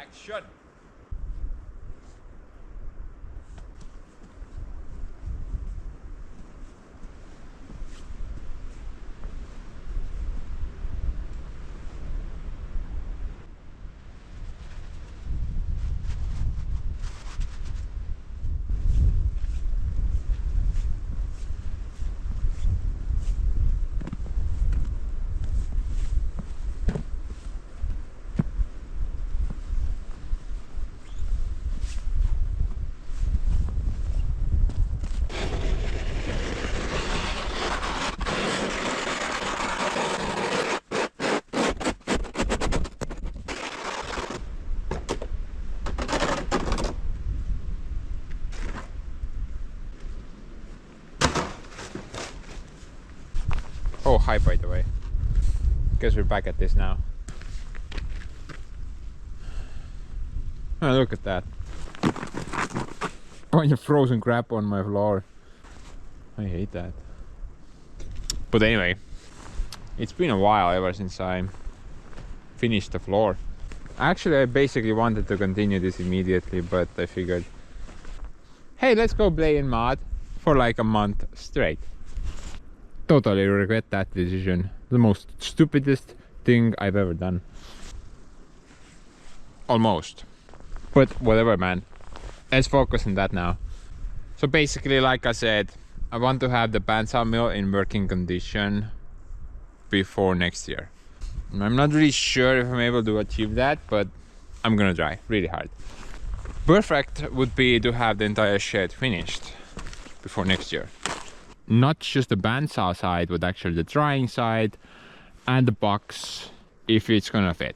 Action! Oh, hi, by the way. Guess we're back at this now. Oh, look at that. Bunch of frozen crap on my floor. I hate that. But anyway, it's been a while ever since I finished the floor. Actually, I basically wanted to continue this immediately, but I figured, hey, let's go play in mud for like a month straight. Totally regret that decision. The most stupidest thing I've ever done. Almost. But whatever, man. Let's focus on that now. So basically, like I said, I want to have the bandsaw mill in working condition before next year. I'm not really sure if I'm able to achieve that, but I'm gonna try really hard. Perfect would be to have the entire shed finished before next year. Not just the bandsaw side, but actually the drying side and the box, if it's gonna fit.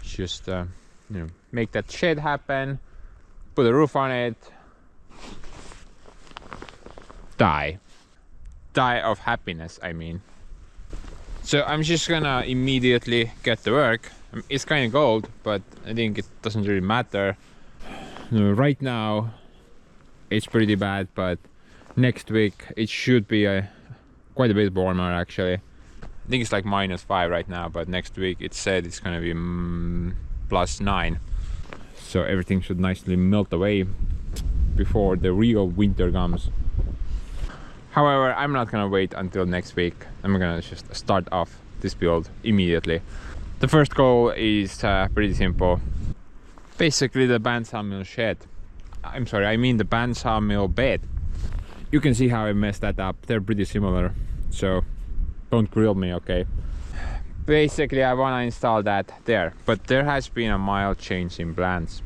Just you know, make that shed happen, put a roof on it, die of happiness, I mean. So I'm just gonna immediately get to work. It's kind of cold, but I think it doesn't really matter. Right now it's pretty bad, but next week it should be quite a bit warmer actually. I think it's like -5 right now, but next week it said it's gonna be +9. So everything should nicely melt away before the real winter comes. However, I'm not gonna wait until next week. I'm gonna just start off this build immediately. The first goal is pretty simple. Basically the bandsaw mill shed. I'm sorry, I mean the bandsaw mill bed. You can see how I messed that up. They're pretty similar, so don't grill me, okay? Basically, I want to install that there, but there has been a mild change in plans.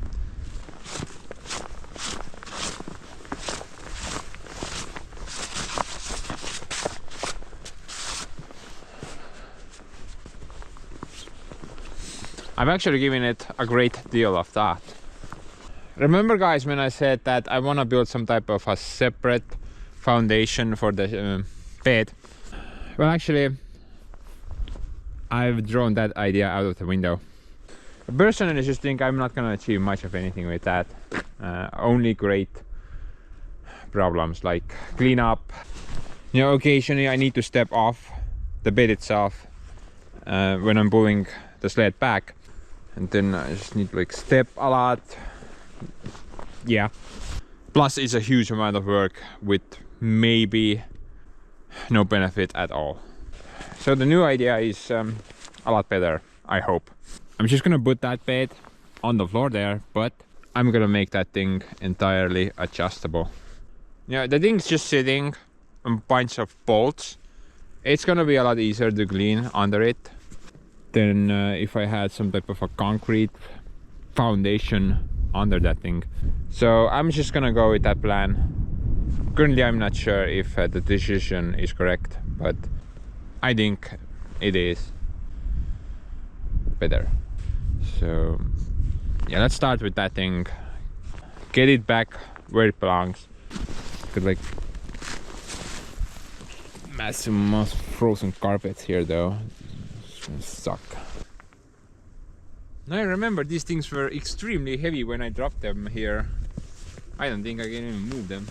I've actually given it a great deal of thought. Remember, guys, when I said that I want to build some type of a separate foundation for the bed? Well, actually, I've thrown that idea out of the window. Personally, I just think I'm not gonna achieve much of anything with that. Only great problems like clean up. You know, occasionally I need to step off the bed itself when I'm pulling the sled back, and then I just need to like step a lot. Yeah. Plus, it's a huge amount of work with maybe no benefit at all. So the new idea is a lot better, I hope. I'm just gonna put that bed on the floor there, but I'm gonna make that thing entirely adjustable. Yeah, the thing's just sitting on a bunch of bolts. It's gonna be a lot easier to clean under it than if I had some type of a concrete foundation under that thing. So I'm just gonna go with that plan. Currently I'm not sure if the decision is correct, but I think it is better. So yeah, let's start with that thing, get it back where it belongs. Got like massive frozen carpets here though. It's gonna suck. Now I remember these things were extremely heavy when I dropped them here. I don't think I can even move them.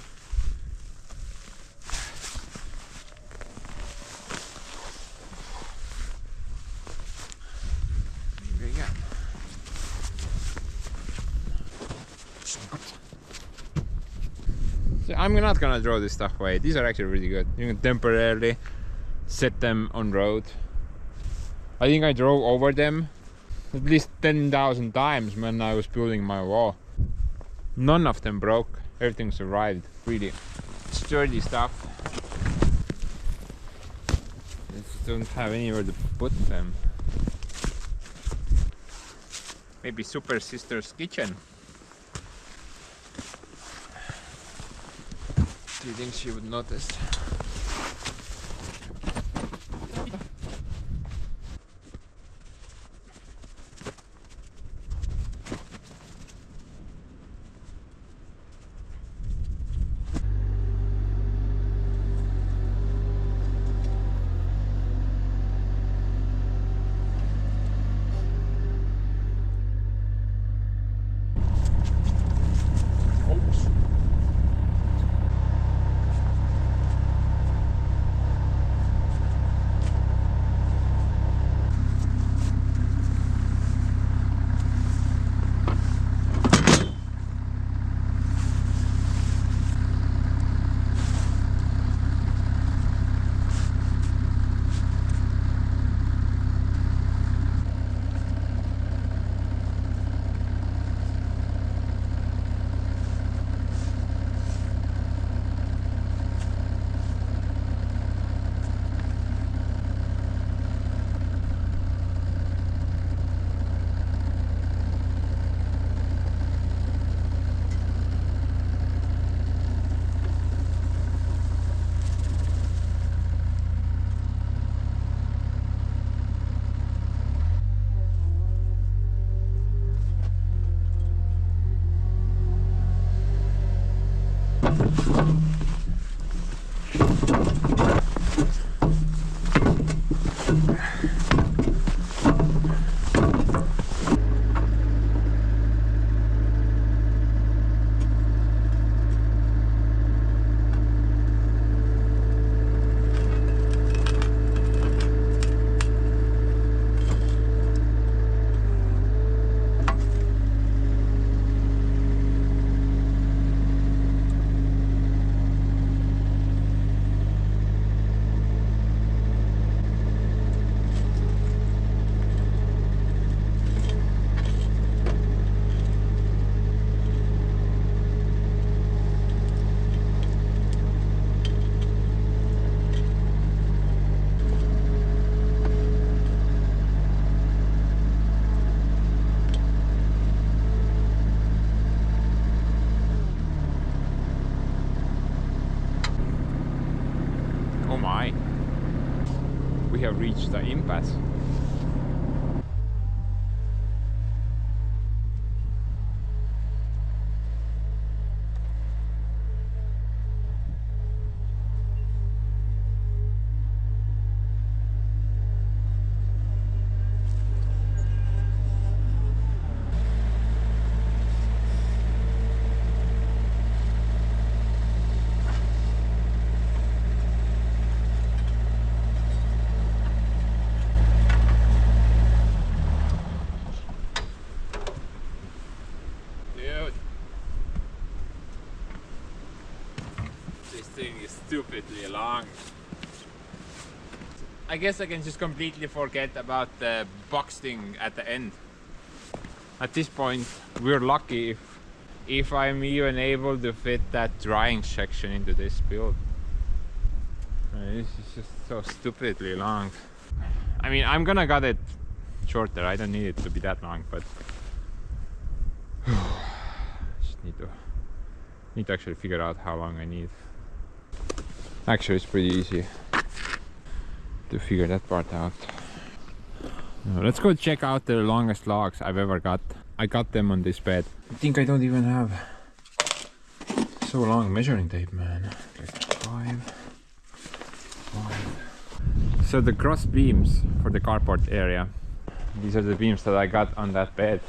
I'm not gonna throw this stuff away. These are actually really good. You can temporarily set them on road. I think I drove over them at least 10,000 times when I was building my wall. None of them broke. Everything survived. Really sturdy stuff. I just don't have anywhere to put them. Maybe Super Sister's kitchen. Do you think she would notice? Oh my! We have reached the impasse. Thing is stupidly long. I guess I can just completely forget about the box thing at the end. At this point, we're lucky if I'm even able to fit that drying section into this build. This is just so stupidly long. I mean, I'm gonna cut it shorter. I don't need it to be that long, but just need to actually figure out how long I need. Actually, it's pretty easy to figure that part out. Now, let's go check out the longest logs I've ever got. I got them on this bed. I think I don't even have so long measuring tape, man. Like 5. So the cross beams for the carport area. These are the beams that I got on that bed.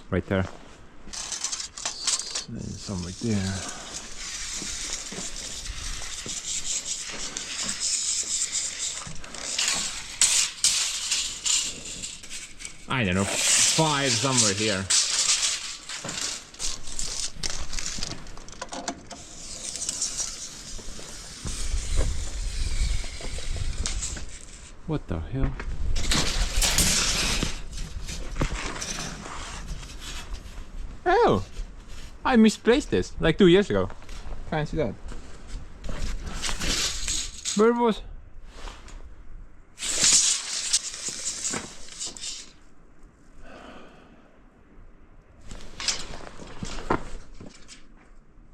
Right there. And some right there. I don't know, 5 somewhere here. What the hell? Oh! I misplaced this like 2 years ago. Can't see that. Where was...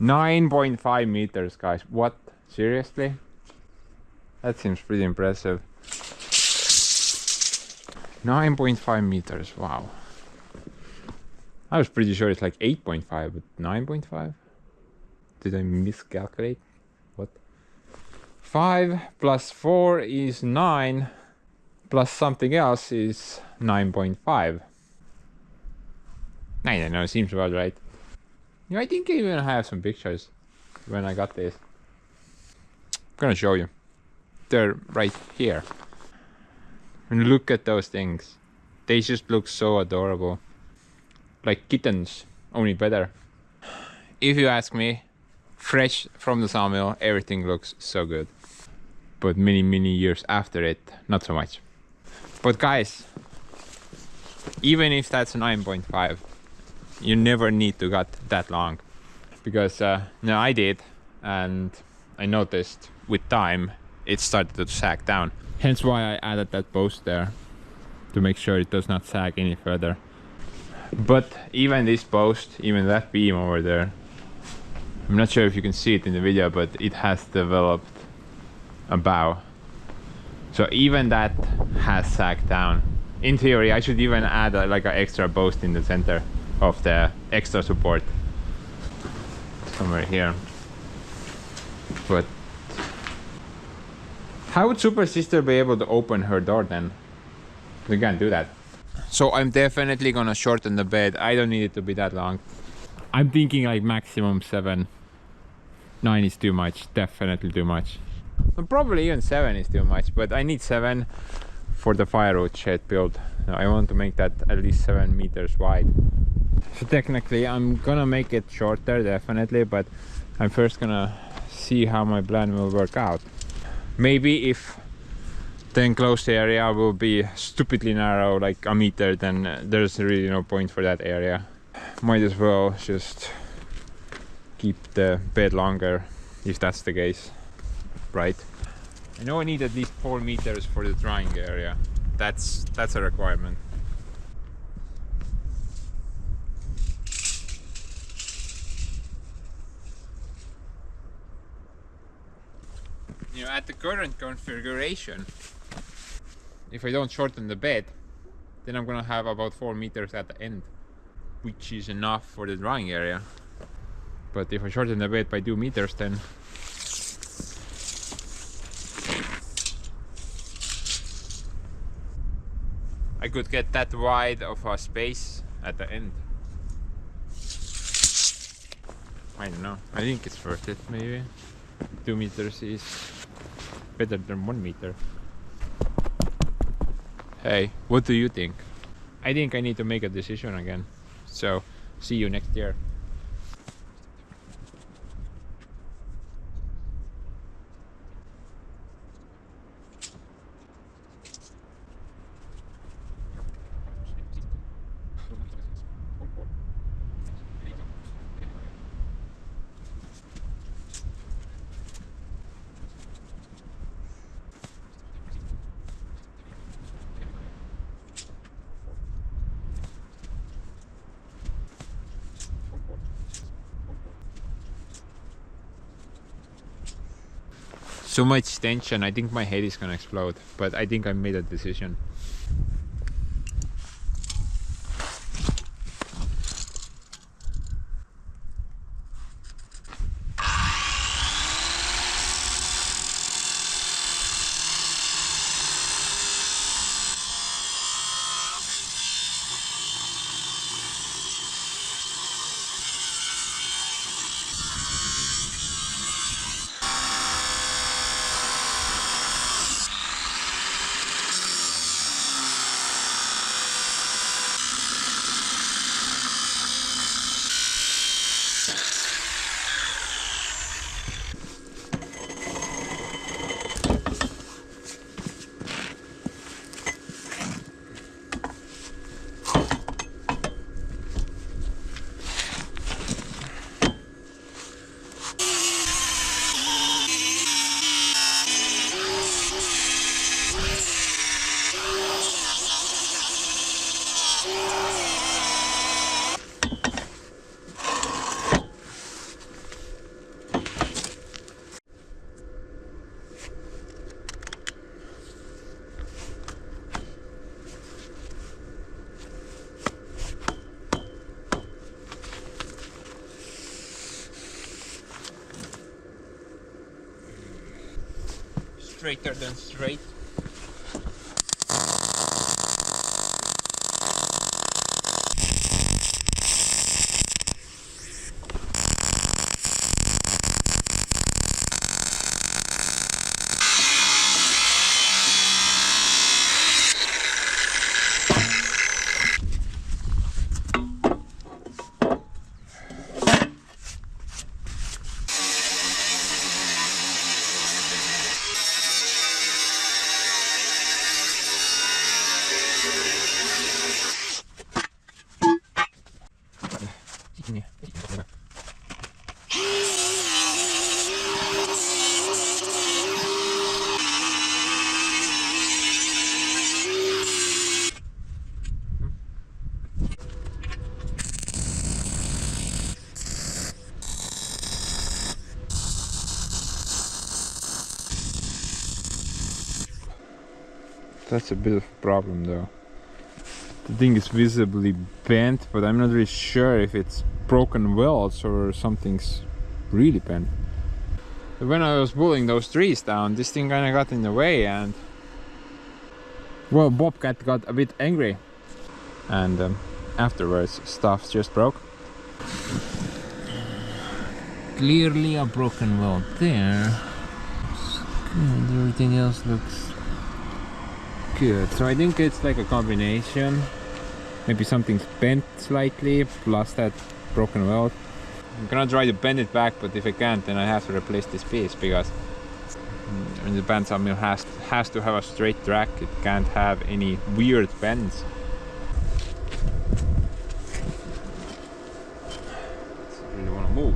$9.5 meters, guys. What? Seriously? That seems pretty impressive. 9.5 meters, wow. I was pretty sure it's like 8.5, but 9.5? Did I miscalculate? What? 5 plus 4 is 9, plus something else is 9.5. I don't know, seems about right. Yeah, I think I even have some pictures when I got this. I'm gonna show you. They're right here. And look at those things. They just look so adorable. Like kittens, only better. If you ask me, fresh from the sawmill, everything looks so good. But many years after it, not so much. But guys, even if that's 9.5, you never need to cut that long. Because no, I did, and I noticed with time it started to sag down. Hence why I added that post there, to make sure it does not sag any further. But even this post, even that beam over there, I'm not sure if you can see it in the video, but it has developed a bow. So even that has sagged down. In theory, I should even add like an extra post in the center of the extra support. Somewhere here. But how would Super Sister be able to open her door then? We can't do that. So I'm definitely gonna shorten the bed. I don't need it to be that long. I'm thinking like maximum 7. 9 is too much, definitely too much. Well, probably even 7 is too much, but I need 7 for the firewood shed build. I want to make that at least 7 meters wide. So technically I'm gonna make it shorter, definitely, but I'm first gonna see how my plan will work out. Maybe if the enclosed area will be stupidly narrow, like a meter, then there's really no point for that area. Might as well just keep the bed longer, if that's the case, right? I know I need at least 4 meters for the drying area. That's a requirement. You know, at the current configuration, if I don't shorten the bed, then I'm gonna have about 4 meters at the end, which is enough for the drying area. But if I shorten the bed by 2 meters, then I could get that wide of a space at the end. I don't know. I think it's worth it, maybe. 2 meters is better than 1 meter. Hey, what do you think? I think I need to make a decision again. So, see you next year. So much tension, I think my head is gonna explode, but I think I made a decision. straighter than straight. That's a bit of a problem though. The thing is visibly bent, but I'm not really sure if it's broken welds or something's really bent. When I was pulling those trees down, this thing kinda got in the way, and well, Bobcat got a bit angry, and afterwards stuff just broke. Clearly a broken weld there. Good. Everything else looks good. So I think it's like a combination. Maybe something's bent slightly plus that broken weld. I'm gonna try to bend it back, but if I can't, then I have to replace this piece, because the bandsaw mill has to have a straight track. It can't have any weird bends. I really want to move.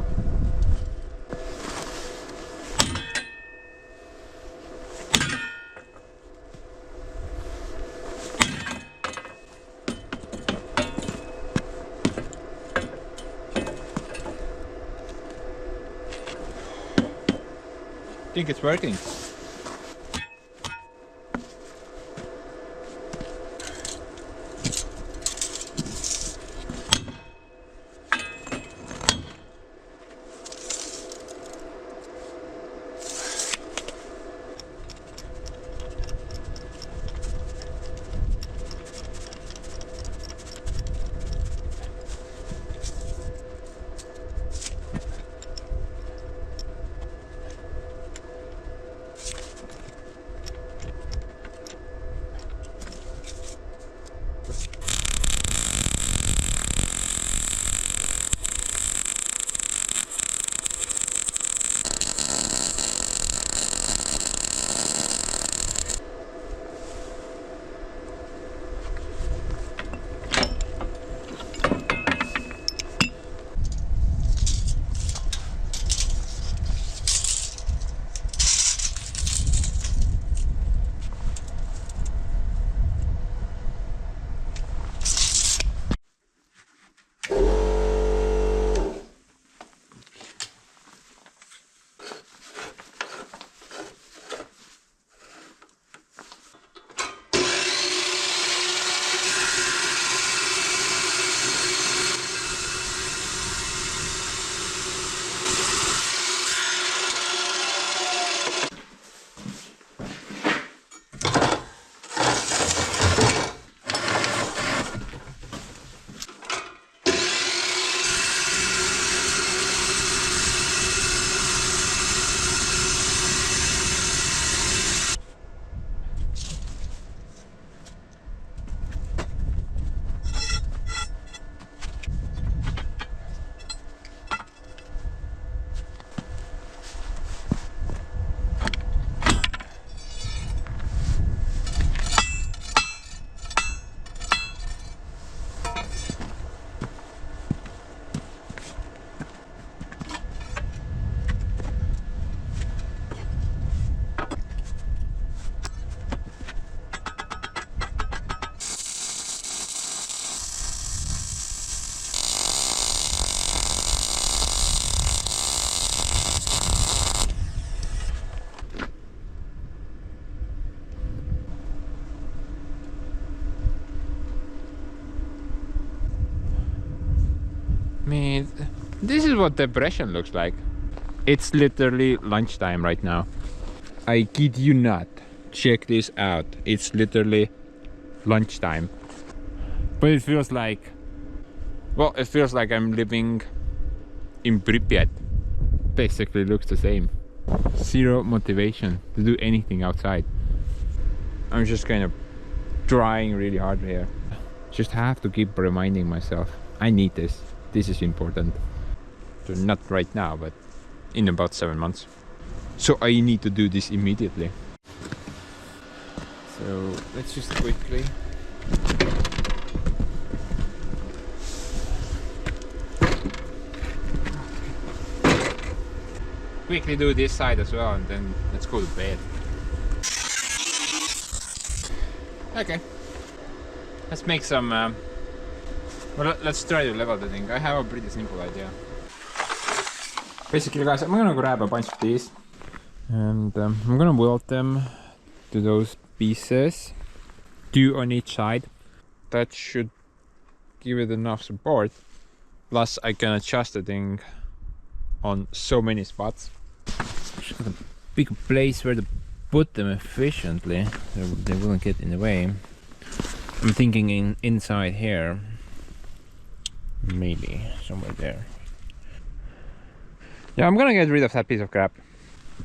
I think it's working. I mean, this is what depression looks like. It's literally lunchtime right now. I kid you not. Check this out. It's literally lunchtime. But it feels like... Well, it feels like I'm living in Pripyat. Basically looks the same. Zero motivation to do anything outside. I'm just kind of trying really hard here. Just have to keep reminding myself, I need this. This is important. So not right now, but in about 7 months. So I need to do this immediately. So let's just quickly do this side as well, and then let's go to bed. Okay, let's make some well, let's try to level the thing. I have a pretty simple idea. Basically, guys, I'm gonna grab a bunch of these and I'm gonna weld them to those pieces, 2 on each side. That should give it enough support. Plus I can adjust the thing on so many spots. Just got a big place where to put them efficiently so they won't get in the way. I'm thinking inside here, maybe somewhere there. Yeah, I'm gonna get rid of that piece of crap.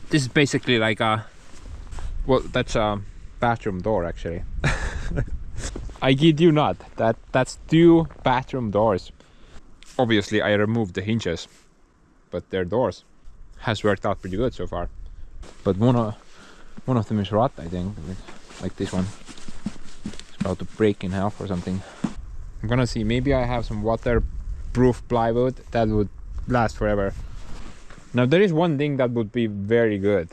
This is basically like a... Well, that's a bathroom door actually. I kid you not, that's 2 bathroom doors. Obviously I removed the hinges, but they're doors. Has worked out pretty good so far. But one of them is rot, I think, like this one. It's about to break in half or something. I'm gonna see, maybe I have some waterproof plywood that would last forever. Now there is one thing that would be very good.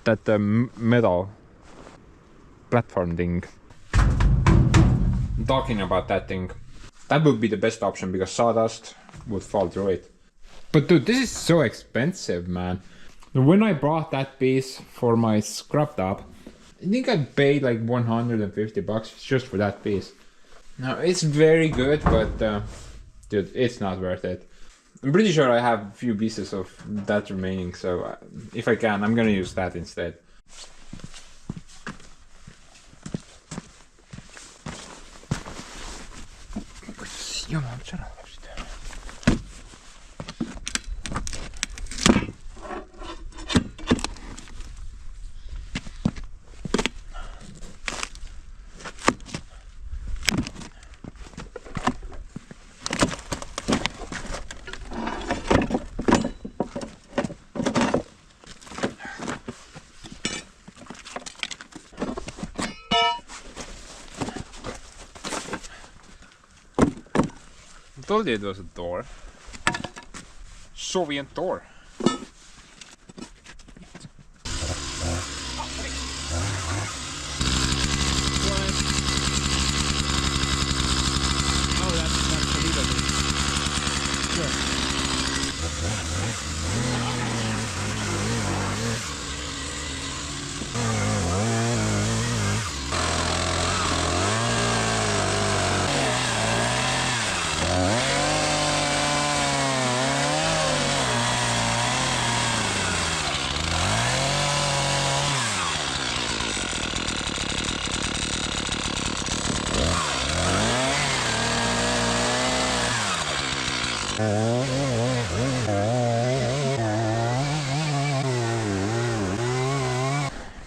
That metal platform thing. I'm talking about that thing. That would be the best option because sawdust would fall through it. But dude, this is so expensive, man. When I bought that piece for my scrap top, I think I paid like 150 bucks just for that piece. Now it's very good, but dude, it's not worth it. I'm pretty sure I have a few pieces of that remaining, so if I can, I'm gonna use that instead. I told you it was a door. Soviet door.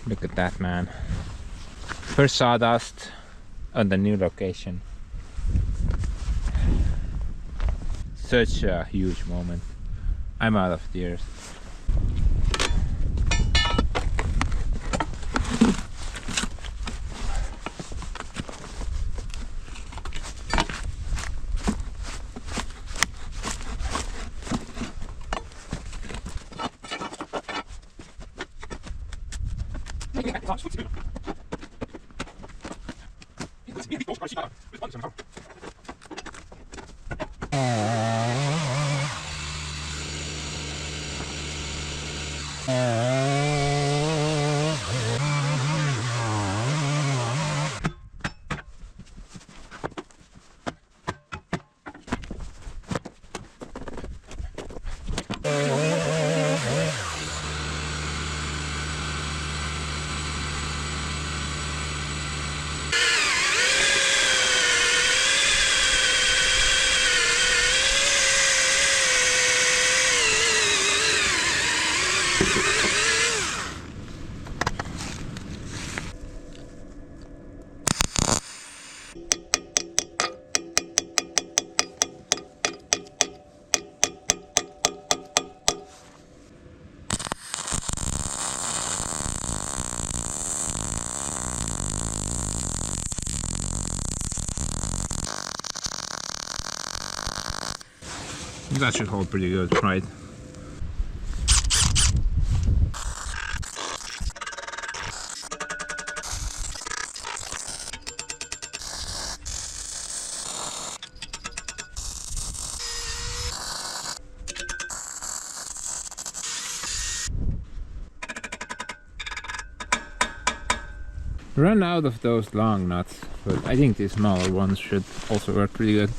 Look at that, man. First sawdust on the new location. Such a huge moment. I'm out of tears. That should hold pretty good, right? Run out of those long nuts, but I think these smaller ones should also work pretty good.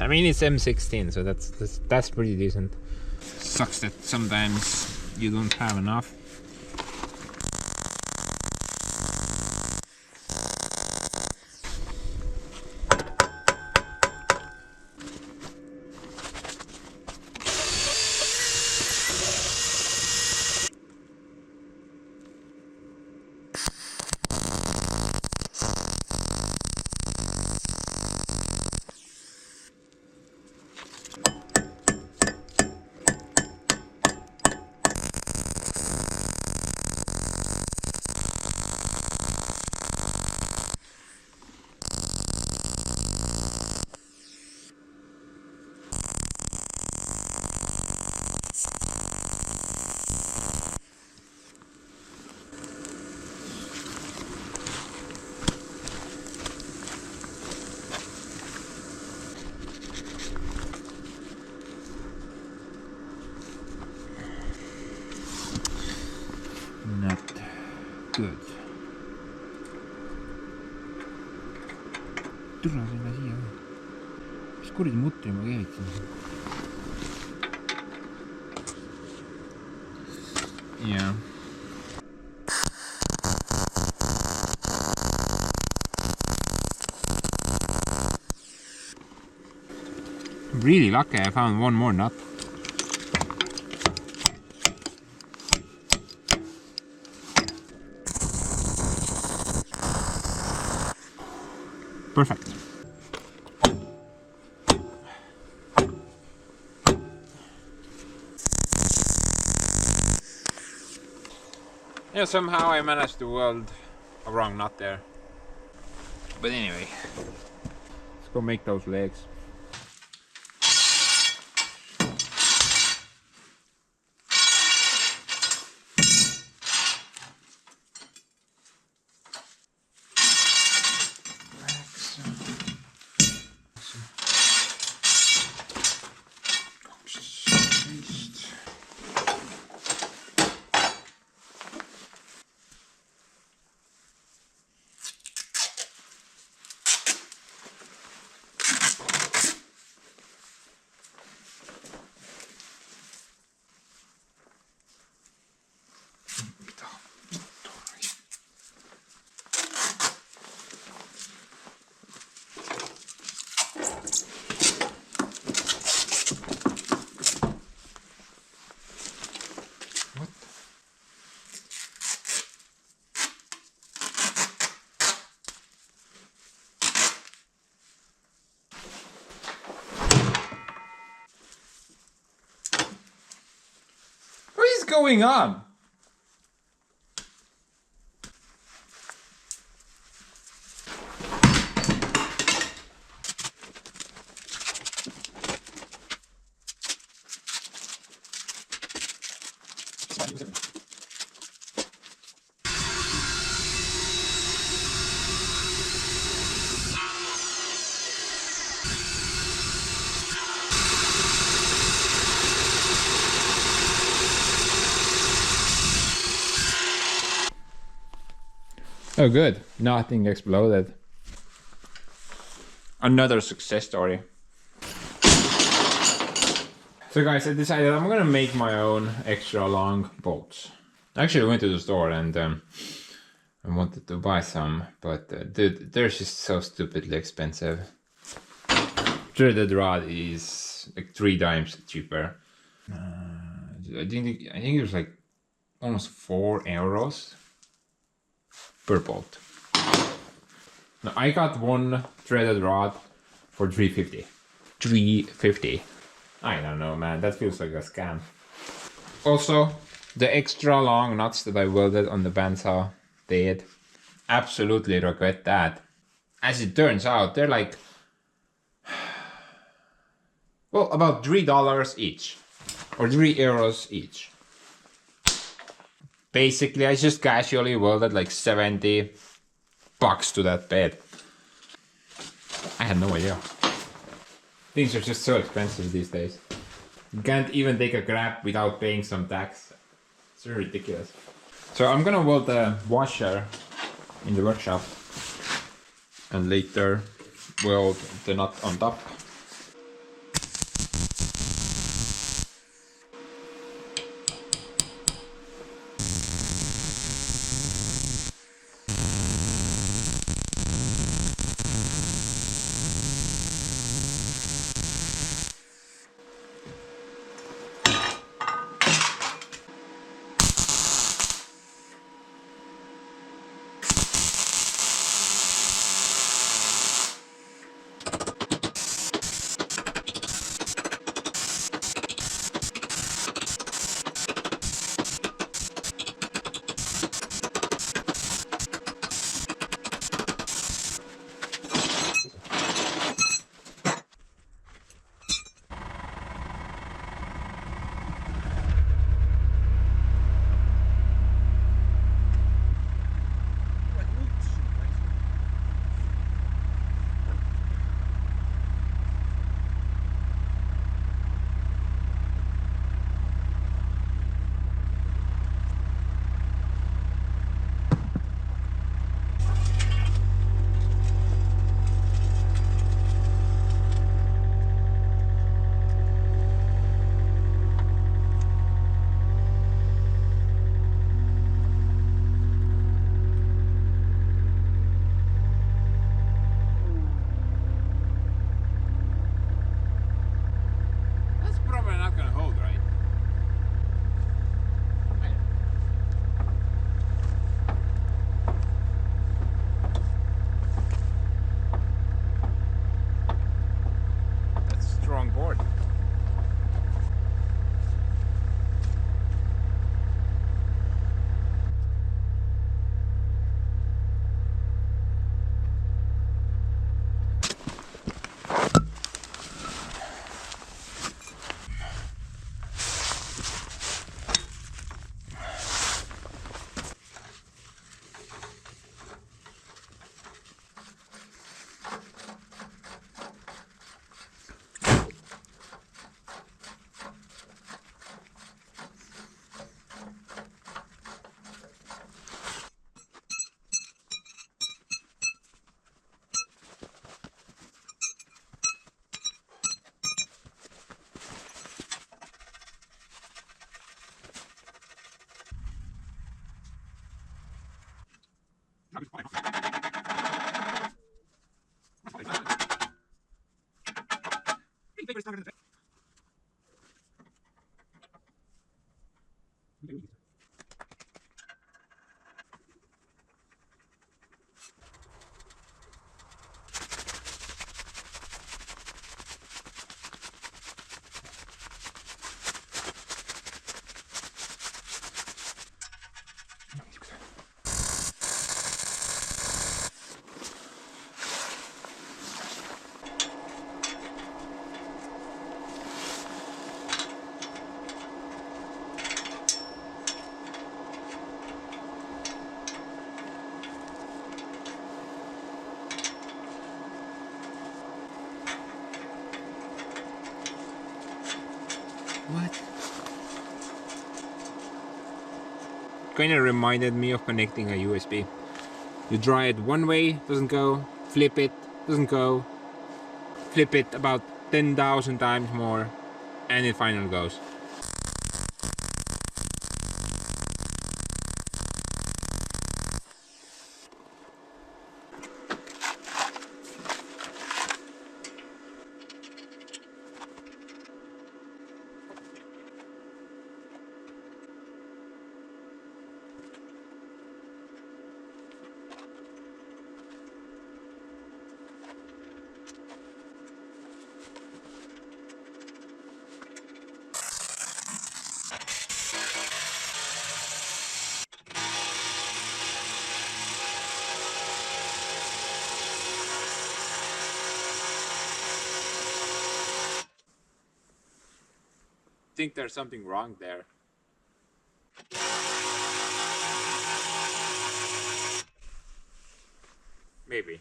I mean, it's M16, so that's pretty decent. Sucks that sometimes you don't have enough. Not good. Türa sinna siia. Mis kuradi mutri ma keevitasin? Yeah. I'm really lucky I found one more nut. Perfect. Yeah, somehow I managed to weld a wrong nut there. But anyway, let's go make those legs. Going on? Oh good, nothing exploded. Another success story. So guys, I decided I'm gonna make my own extra long bolts. Actually, I went to the store and I wanted to buy some, but dude, they're just so stupidly expensive. Threaded rod is like 3 times cheaper. I think it was like almost €4 per bolt. Now I got one threaded rod for $3.50. $3.50. I don't know, man. That feels like a scam. Also, the extra long nuts that I welded on the bandsaw did. Absolutely regret that. As it turns out, they're like Well, about $3 each. Or €3 each. Basically, I just casually welded like 70 bucks to that bed. I had no idea. Things are just so expensive these days. You can't even take a Grab without paying some tax. It's really ridiculous. So I'm gonna weld the washer in the workshop and later weld the nut on top. That's probably not gonna hold, right? That's a strong board. What? Kinda reminded me of connecting a USB. You try it one way, doesn't go, flip it, doesn't go, flip it about 10,000 times more, and it finally goes. think there's something wrong there. Maybe.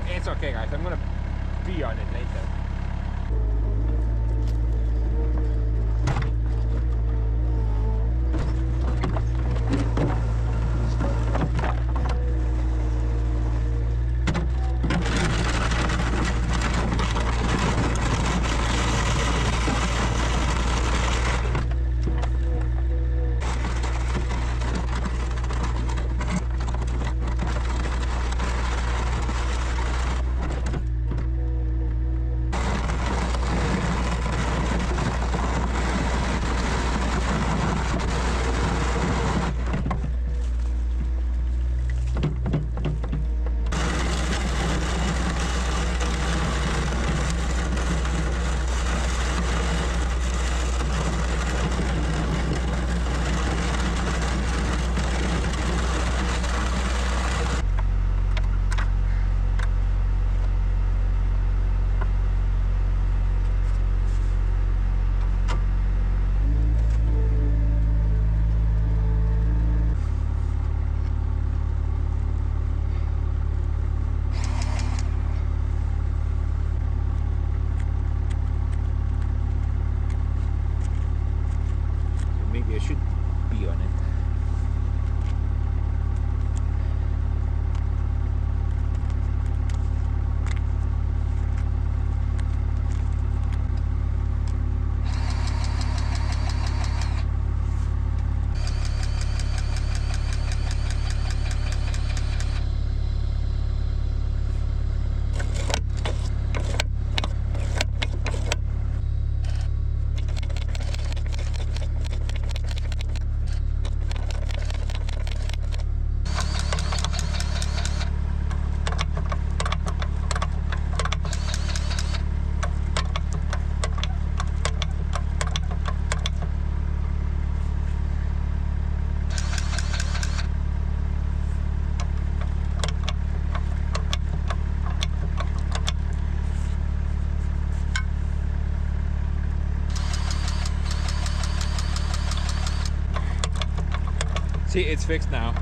It's okay, guys. I'm gonna be on it later. Maybe I should be on it. See, it's fixed now.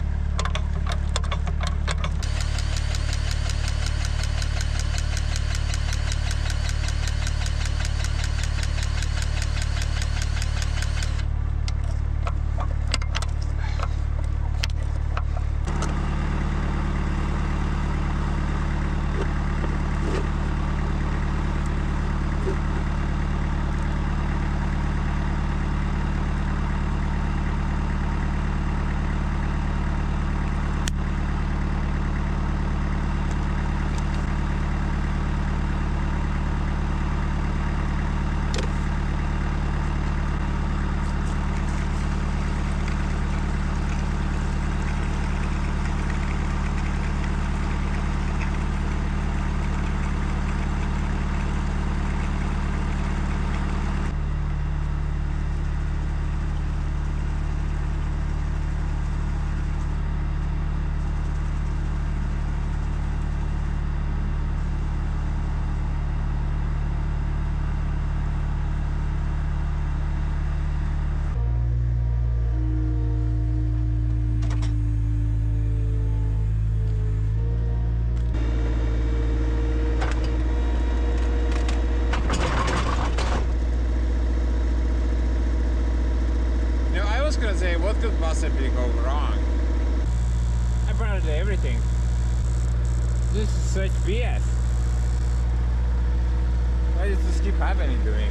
possibly go wrong? Apparently everything. This is such BS. Why does this keep happening to me?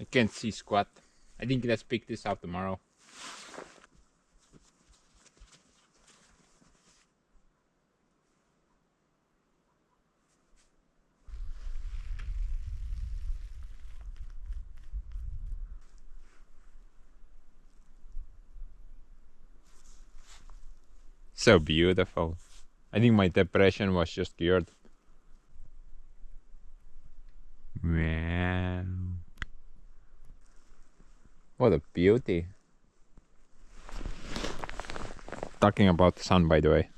I can't see squat. I think let's pick this up tomorrow. So beautiful. I think my depression was just cured. Wow. What a beauty. Talking about the sun, by the way.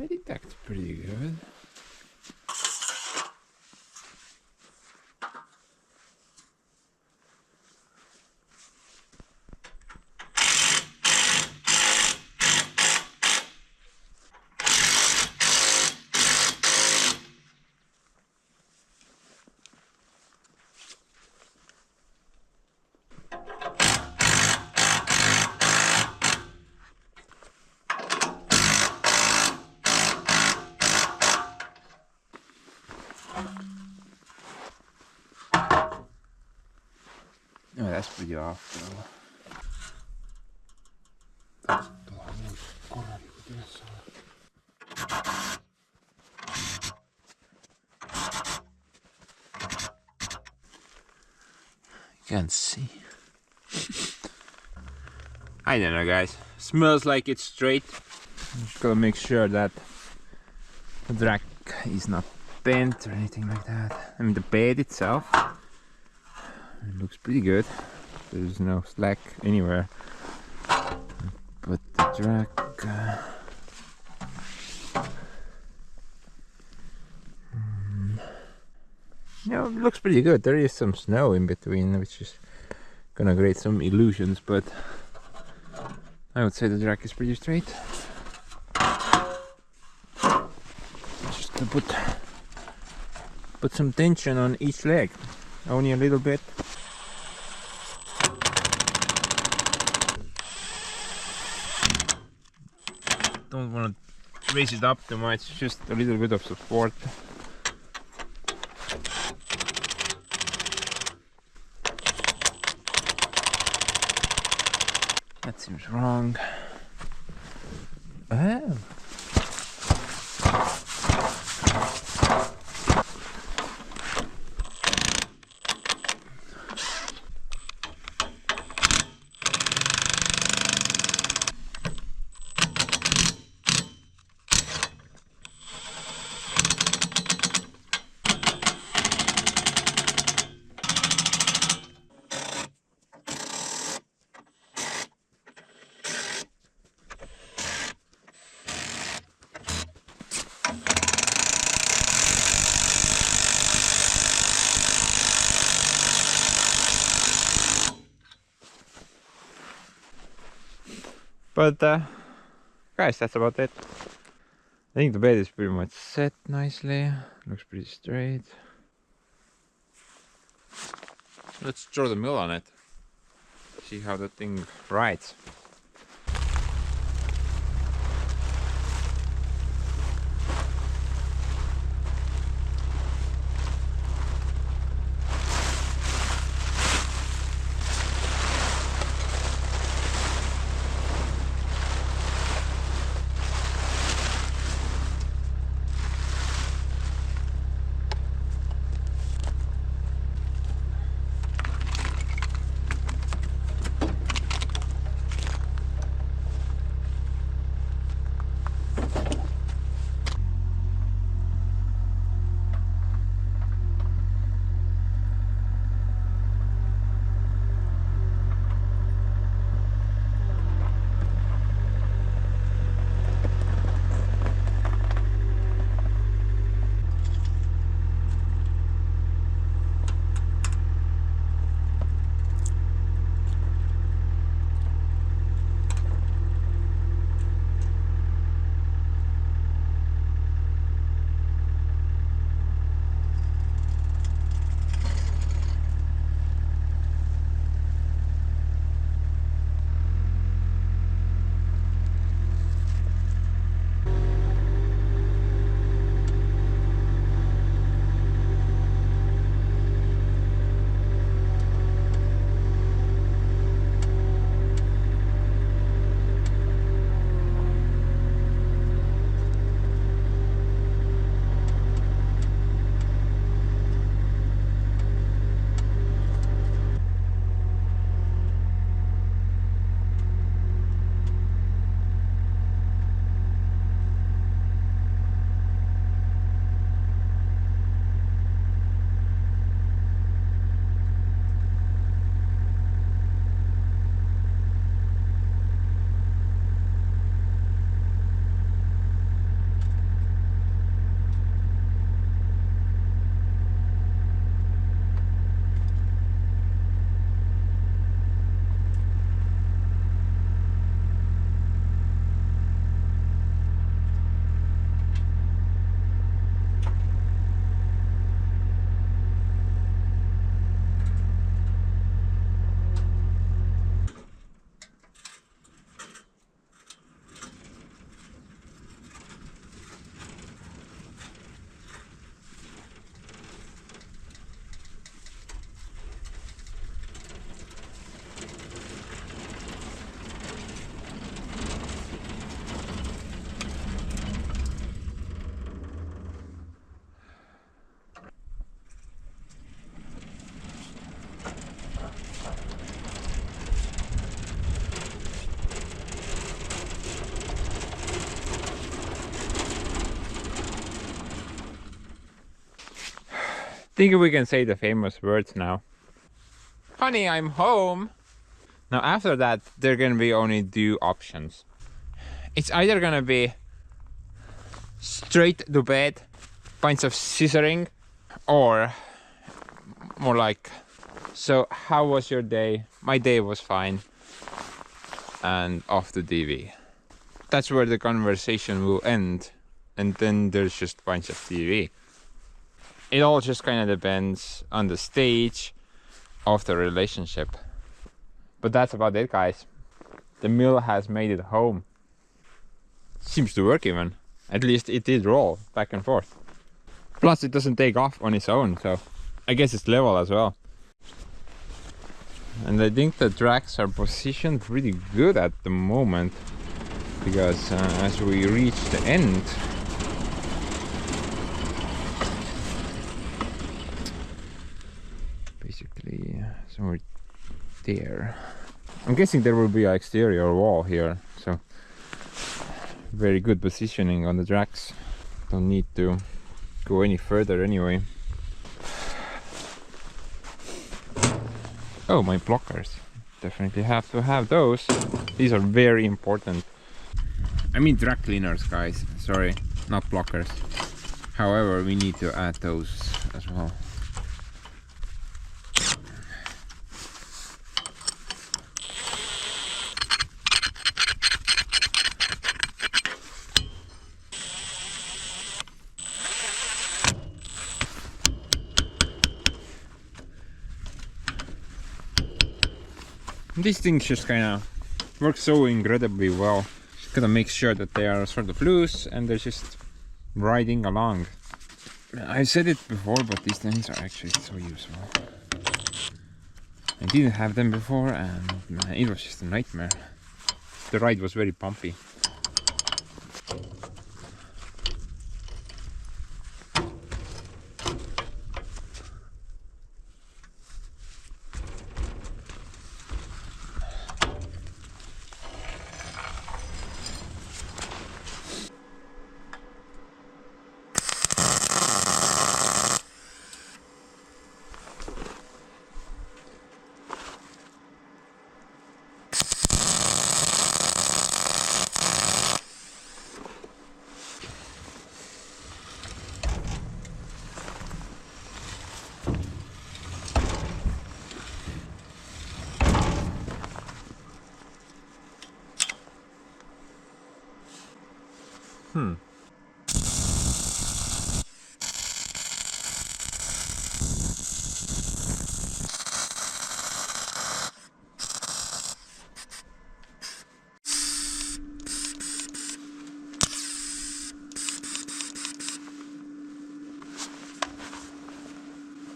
I think that's pretty good. Oh, that's pretty off though. Can't see. I don't know, guys. Smells like it's straight. Just gotta make sure that the drag is not bent or anything like that. I mean, the bed itself, it looks pretty good. There's no slack anywhere. But the drag, you know, it looks pretty good. There is some snow in between, which is gonna create some illusions, but I would say the drag is pretty straight. Just to put some tension on each leg, only a little bit. Don't want to raise it up too much, just a little bit of support. That seems wrong. Oh. But guys, that's about it. I think the bed is pretty much set nicely. Looks pretty straight. Let's throw the mill on it. See how the thing rides. Think we can say the famous words now. Honey, I'm home. Now after that, there are gonna be only two options. It's either gonna be straight to bed, pints of scissoring, or more like, so how was your day? My day was fine. And off to TV. That's where the conversation will end. and then there's just a bunch of TV. It all just kind of depends on the stage of the relationship. But that's about it, guys. The mill has made it home. Seems to work even. At least it did roll back and forth. Plus it doesn't take off on its own, so I guess it's level as well. And I think the tracks are positioned pretty good at the moment, because as we reach the end, basically somewhere there. I'm guessing there will be an exterior wall here, so very good positioning on the tracks. Don't need to go any further anyway. Oh, my blockers. Definitely have to have those. These are very important. I mean track cleaners, guys. Sorry, not blockers. However, we need to add those as well. These things just kind of work so incredibly well. Just gotta make sure that they are sort of loose and they're just riding along. I said it before, but these things are actually so useful. I didn't have them before and man, it was just a nightmare. The ride was very bumpy.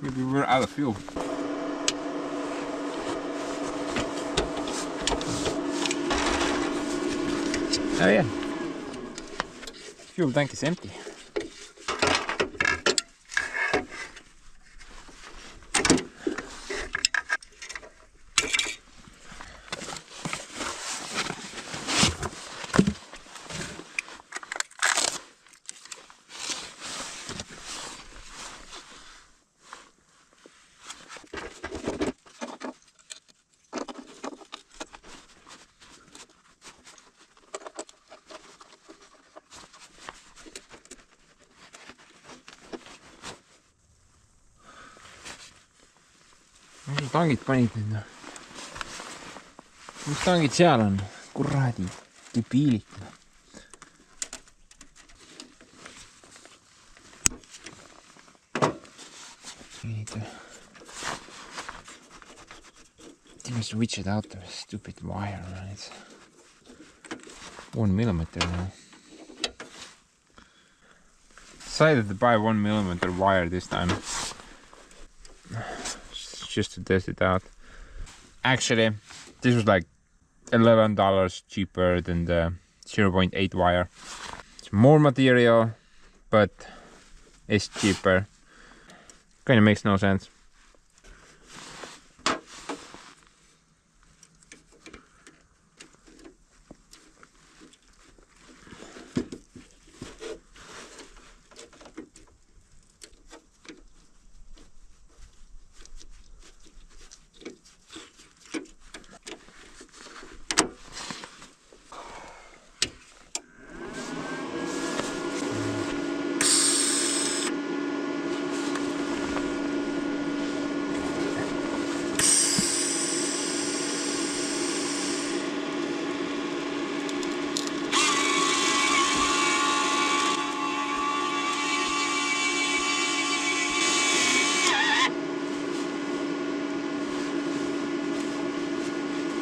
Maybe we're out of fuel. Oh yeah, fuel tank is empty. Mis tangid panid nüüd? Mis tangid seal on? Kuradi, debiilid. Didn't switch it out, the stupid wire, man. It's 1 millimeter now. Decided to buy 1 millimeter wire this time. Just to test it out. Actually, this was like $11 cheaper than the 0.8 wire. It's more material, but it's cheaper. Kind of makes no sense.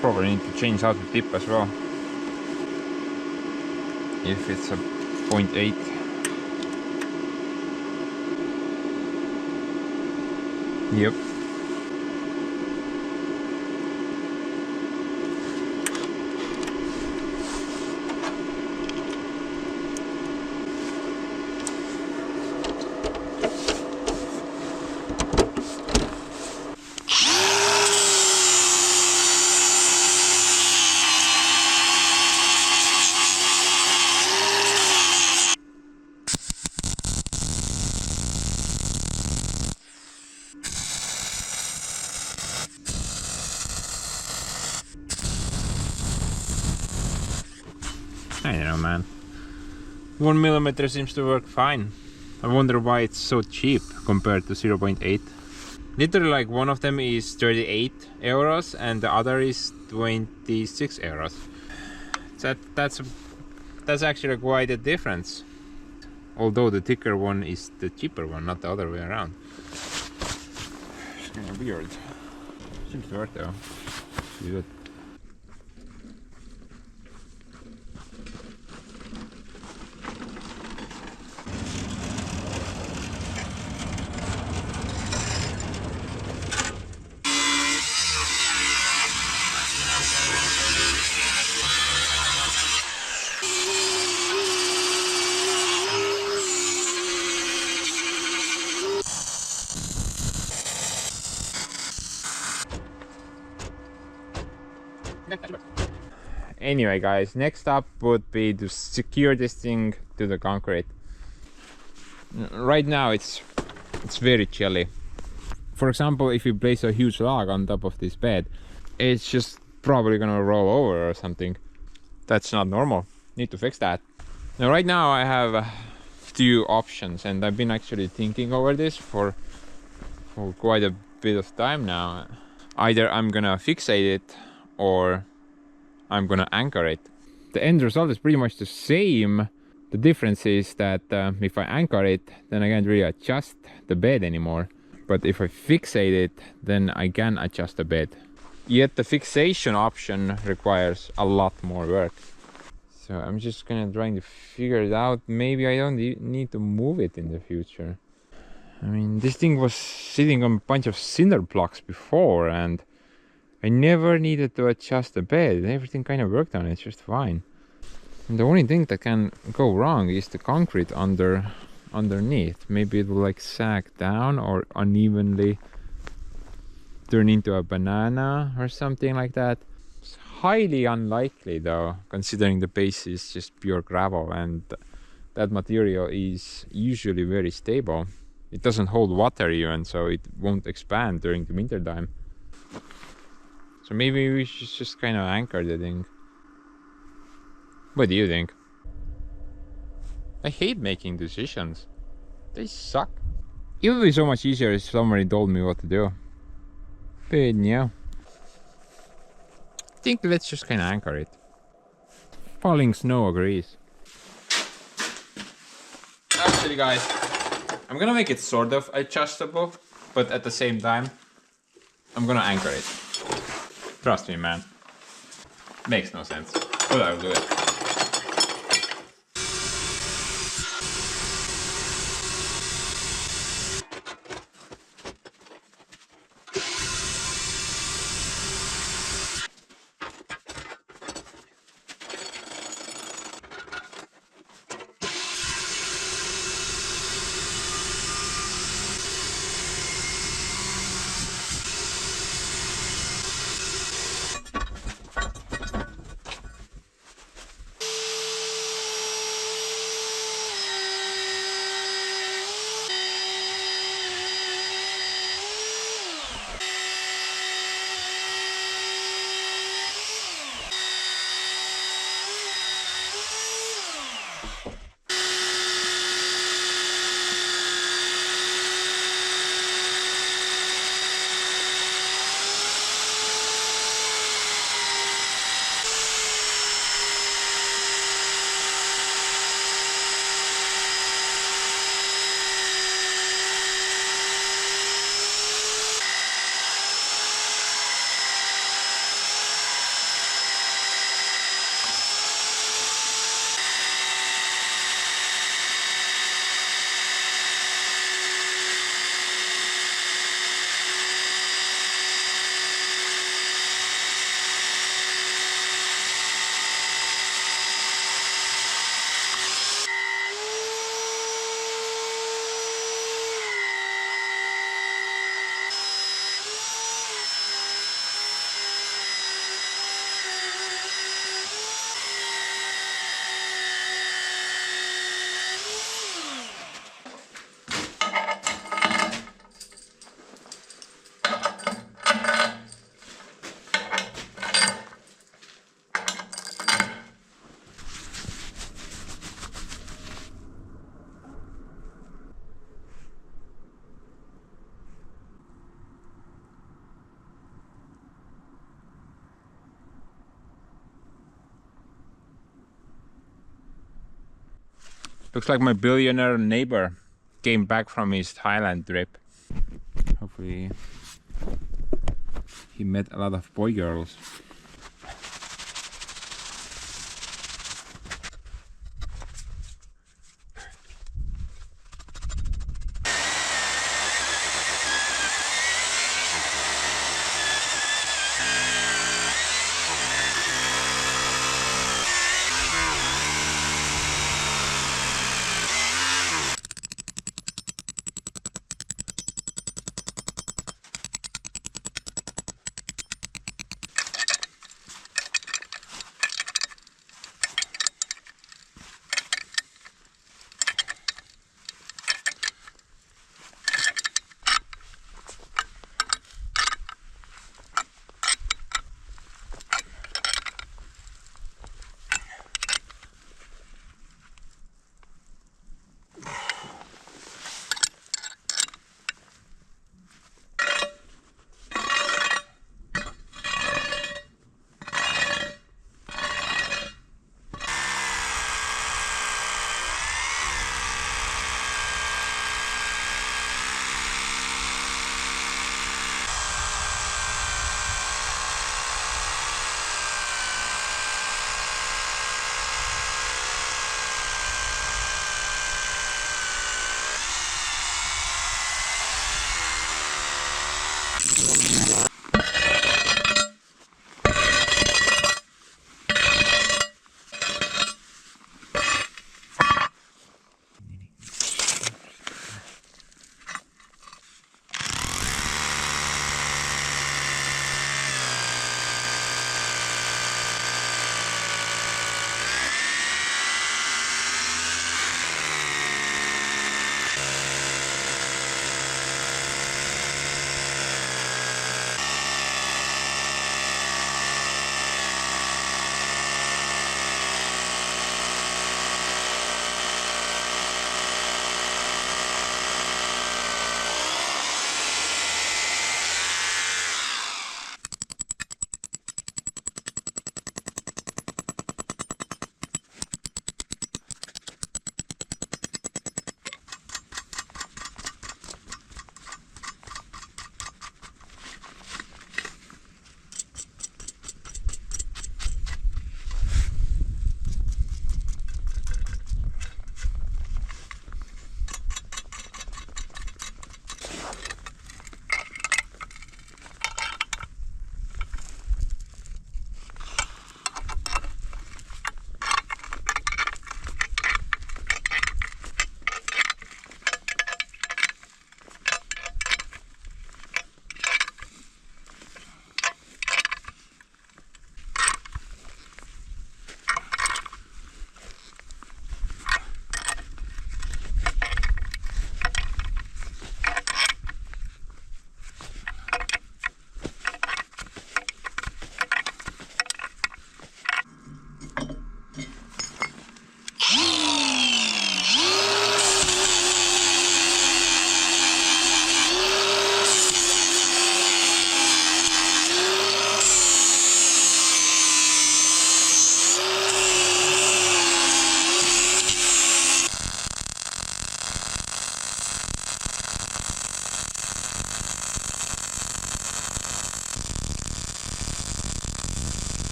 Probably need to change out the tip as well. If it's a 0.8. Yep. I don't know, man. 1mm seems to work fine. I wonder why it's so cheap compared to 0.8. Literally, like, one of them is 38 euros and the other is 26 euros. That's actually quite a difference. Although the thicker one is the cheaper one, not the other way around. It's kind of weird. Seems to work though. Good. Anyway guys, next up would be to secure this thing to the concrete. Right now it's very chilly. For example, if you place a huge log on top of this bed, it's just probably gonna roll over or something. That's not normal. Need to fix that. Now right now I have two options, and I've been actually thinking over this for quite a bit of time now. Either I'm gonna fixate it or I'm gonna anchor it. The end result is pretty much the same. The difference is that if I anchor it, then I can't really adjust the bed anymore. But if I fixate it, then I can adjust the bed. Yet the fixation option requires a lot more work. So I'm just gonna try to figure it out. Maybe I don't need to move it in the future. I mean, this thing was sitting on a bunch of cinder blocks before, and I never needed to adjust the bed. Everything kind of worked on it just fine. And the only thing that can go wrong is the concrete underneath. Maybe it will like sag down or unevenly turn into a banana or something like that. It's highly unlikely though, considering the base is just pure gravel and that material is usually very stable. It doesn't hold water even, so it won't expand during the winter time. So maybe we should just kind of anchor the thing. What do you think? I hate making decisions. They suck. It would be so much easier if somebody told me what to do. But yeah. I think let's just kind of anchor it. Falling snow agrees. Actually guys, I'm gonna make it sort of adjustable, but at the same time, I'm gonna anchor it. Trust me, man. Makes no sense, but I'll do it. Looks like my billionaire neighbor came back from his Thailand trip. Hopefully he met a lot of boy girls.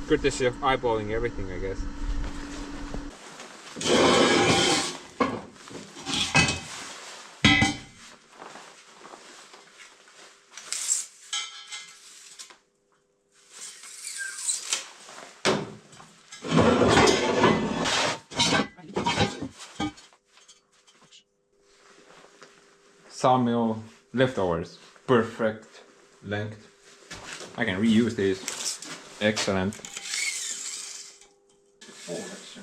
courtesy of eyeballing everything, I guess. Sawmill leftovers, perfect length. I can reuse these. Excellent. Oh, that's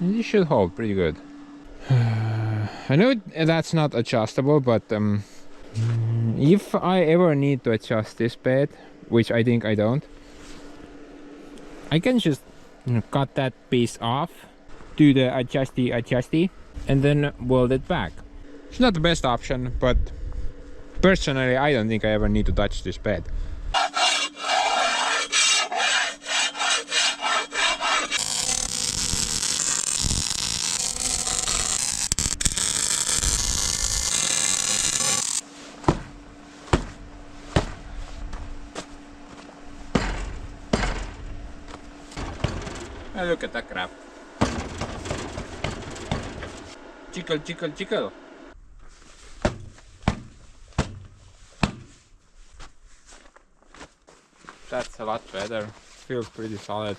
This should hold pretty good. I know that's not adjustable, but if I ever need to adjust this bed, which I think I don't, I can just cut that piece off, do the adjusty, and then weld it back. It's not the best option, but personally I don't think I ever need to touch this bed. Look at that crap. Chickle, chickle, chickle. That's a lot better. Feels pretty solid.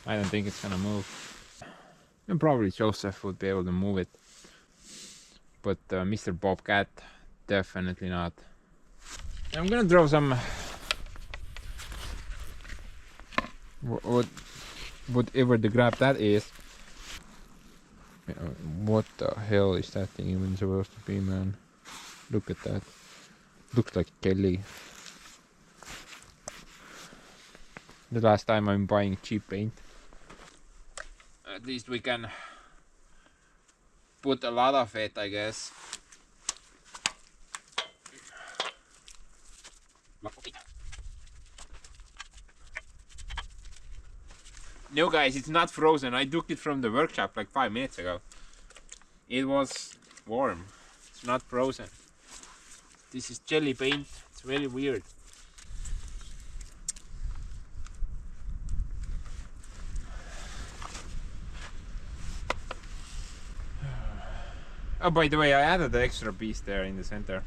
I don't think it's gonna move. And probably Joseph would be able to move it. But Mr. Bobcat, definitely not. I'm gonna draw some whatever the grab that is. What the hell is that thing even supposed to be, man? Look at that. Looks like Kelly. The last time I'm buying cheap paint. At least we can put a lot of it, I guess. No guys, it's not frozen. I took it from the workshop like 5 minutes ago. It was warm. It's not frozen. This is jelly paint. It's very weird. Oh, by the way, I added the extra piece there in the center.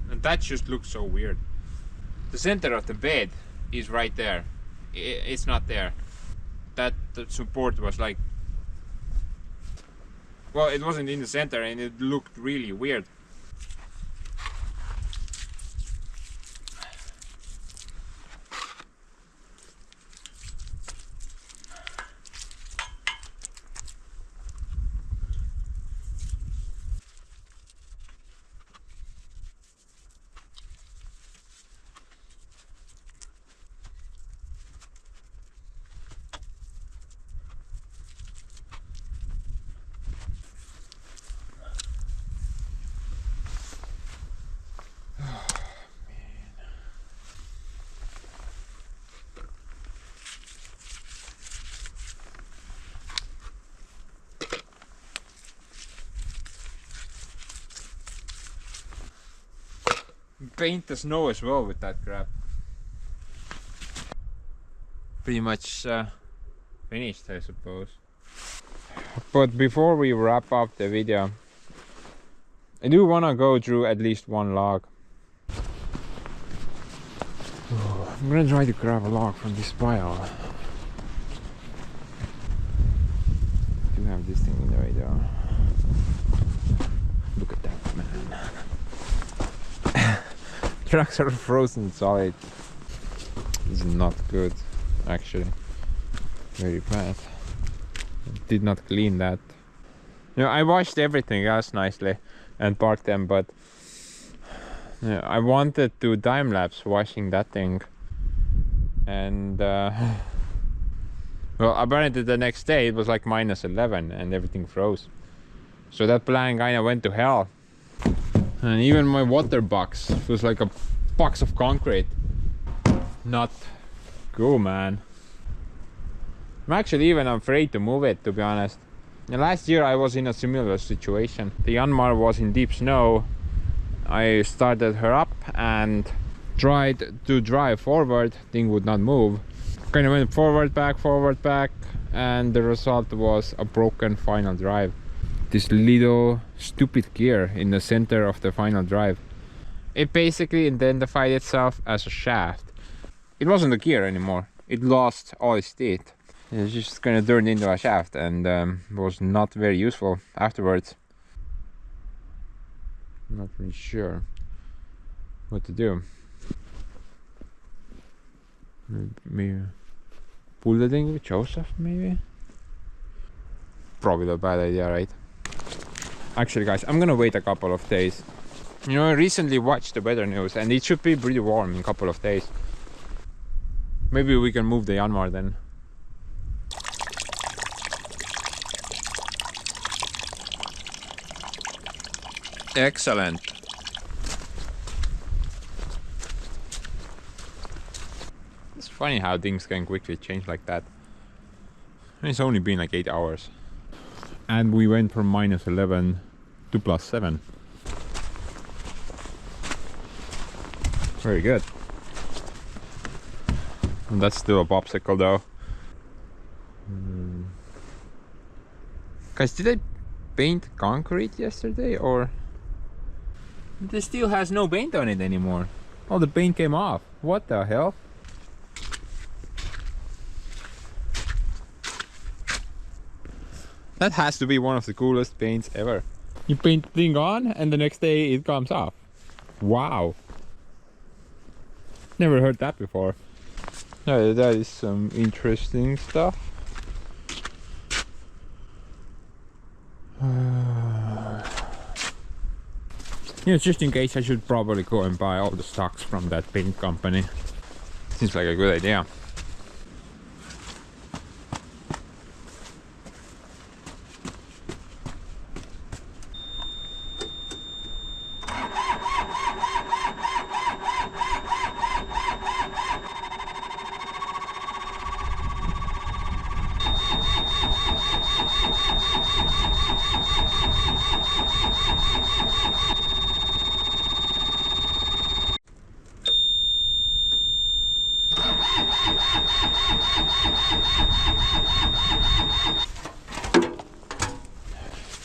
And that just looks so weird. The center of the bed is right there. It's not there. That support was like... Well, it wasn't in the center and it looked really weird. Paint the snow as well with that crap. Pretty much finished, I suppose. But before we wrap up the video, I do want to go through at least one log. I'm gonna try to grab a log from this pile. I do have this thing in the way though. Look at that, man. Tracks are frozen solid. This is not good, actually. Very bad. Did not clean that. You know, I washed everything else nicely and parked them, but you know, I wanted to time lapse washing that thing, and well, apparently the next day it was like -11 and everything froze. So that plan kinda went to hell. And even my water box was like a box of concrete. Not cool, man. I'm actually even afraid to move it, to be honest. Last year I was in a similar situation. The Yanmar was in deep snow. I started her up and tried to drive forward. Thing would not move. Kind of went forward, back, and the result was a broken final drive. This little stupid gear in the center of the final drive. It basically identified itself as a shaft. It wasn't a gear anymore. It lost all its teeth. It's just kind of turned into a shaft and was not very useful afterwards. Not really sure what to do. Maybe pull the thing with Joseph, maybe? Probably a bad idea, right? Actually guys, I'm gonna wait a couple of days. You know, I recently watched the weather news and it should be pretty warm in a couple of days. Maybe we can move the Yanmar then. Excellent. It's funny how things can quickly change like that. It's only been like 8 hours. And we went from -11 to +7. Very good. And that's still a popsicle though. Guys, did I paint concrete yesterday or? This still has no paint on it anymore. Oh, the paint came off. What the hell? That has to be one of the coolest paints ever. You paint the thing on and the next day it comes off. Wow. Never heard that before. No, that is some interesting stuff. Yeah, just in case I should probably go and buy all the stocks from that paint company. Seems like a good idea.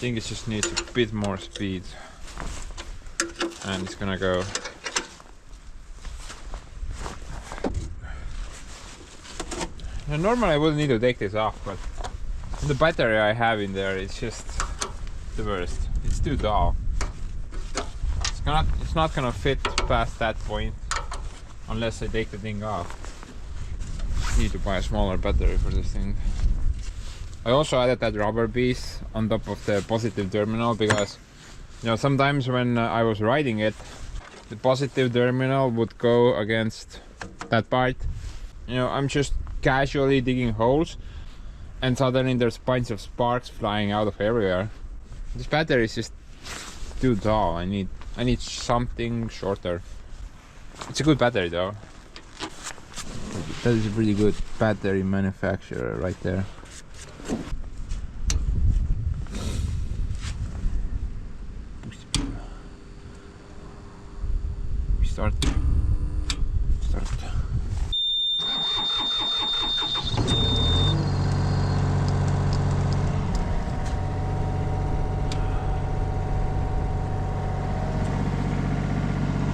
think it just needs a bit more speed. And it's gonna go. Now, normally I wouldn't need to take this off, but the battery I have in there is just the worst. It's too dull. It's not gonna fit past that point unless I take the thing off. Need to buy a smaller battery for this thing. I also added that rubber piece on top of the positive terminal because, you know, sometimes when I was riding it, the positive terminal would go against that part. You know, I'm just casually digging holes and suddenly there's bunch of sparks flying out of everywhere. This battery is just too dull. I need something shorter. It's a good battery though. That is a really good battery manufacturer right there. Start.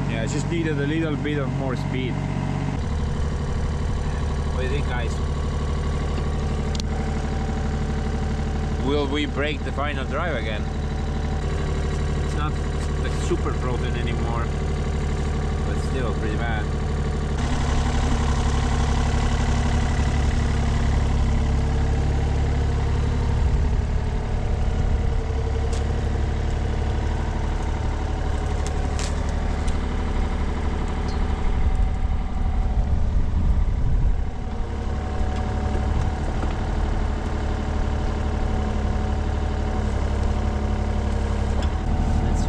Yeah, I just needed a little bit of more speed. What do you think, guys? Will we break the final drive again? It's not like super frozen anymore, but still pretty bad.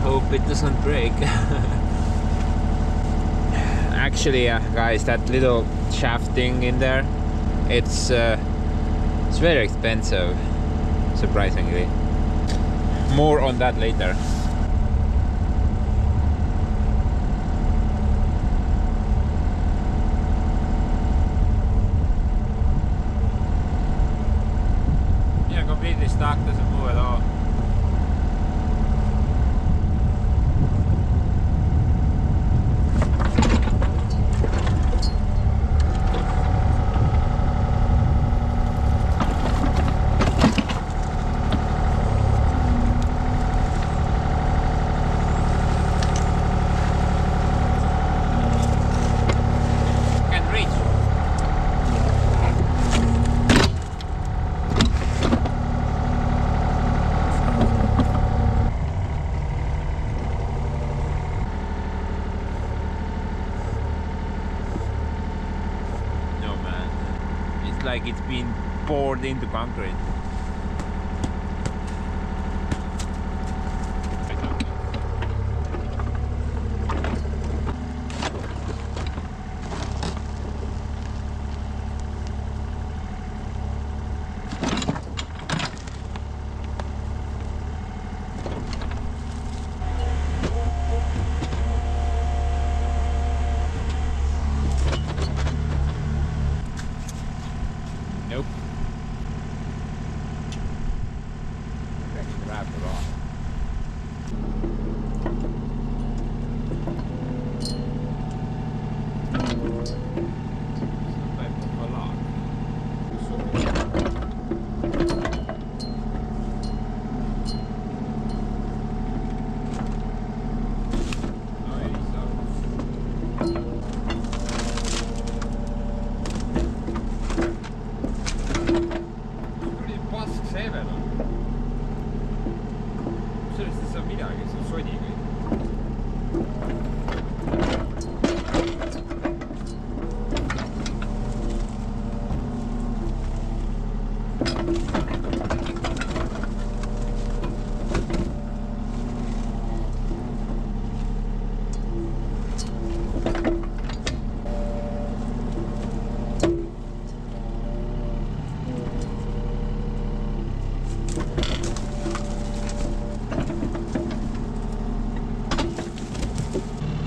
Hope it doesn't break. Actually, guys, that little shafting in there, it's very expensive, surprisingly. More on that later. Yeah, completely stuck, doesn't move at all. Like it's been poured into concrete. Nope. Wrap it off. Some type of a lock.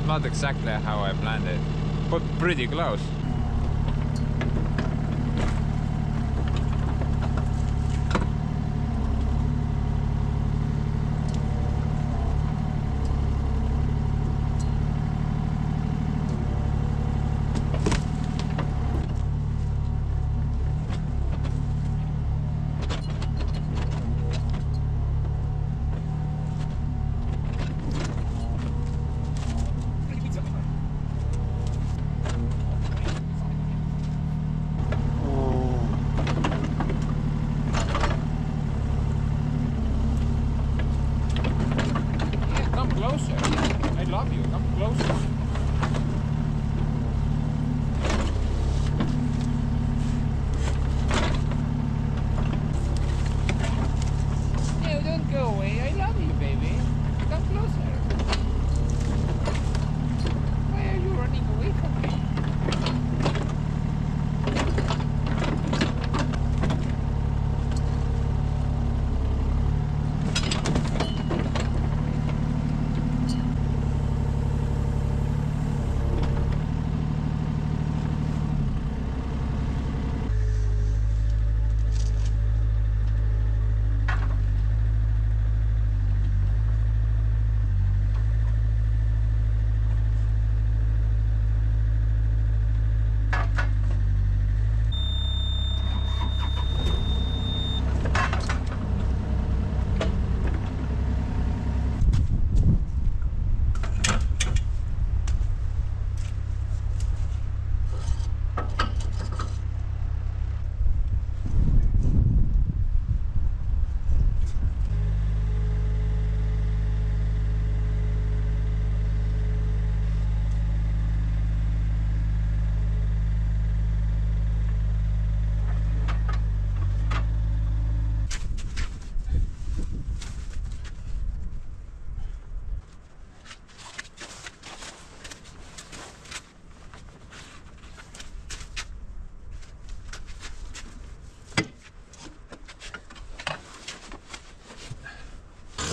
Not exactly how I planned it, but pretty close.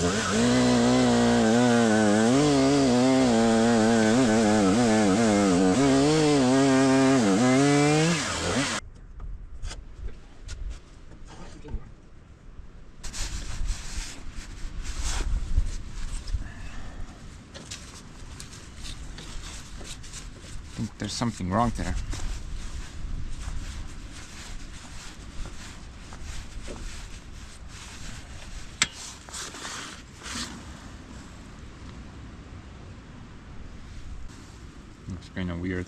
I think there's something wrong there. Looks kind of weird.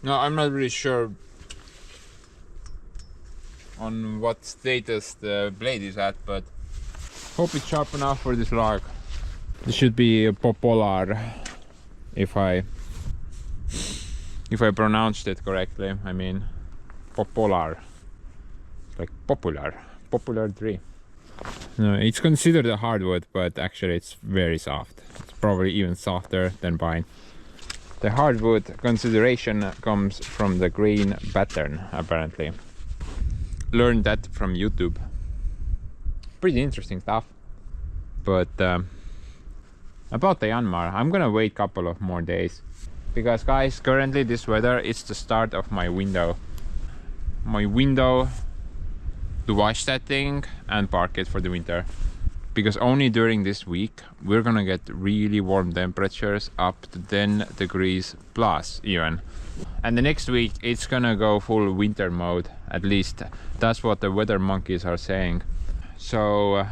No, I'm not really sure on what status the blade is at, but hope it's sharp enough for this log. This should be a popolar, if I pronounced it correctly. I mean popolar, like popular tree. No, it's considered a hardwood, but actually it's very soft. It's probably even softer than pine. The hardwood consideration comes from the grain pattern, apparently. Learned that from YouTube. Pretty interesting stuff. But about the Yanmar, I'm gonna wait a couple of more days. Because guys, currently this weather is the start of my window. My window to wash that thing and park it for the winter. Because only during this week we're gonna get really warm temperatures, up to 10 degrees plus even. And the next week it's gonna go full winter mode, at least that's what the weather monkeys are saying. So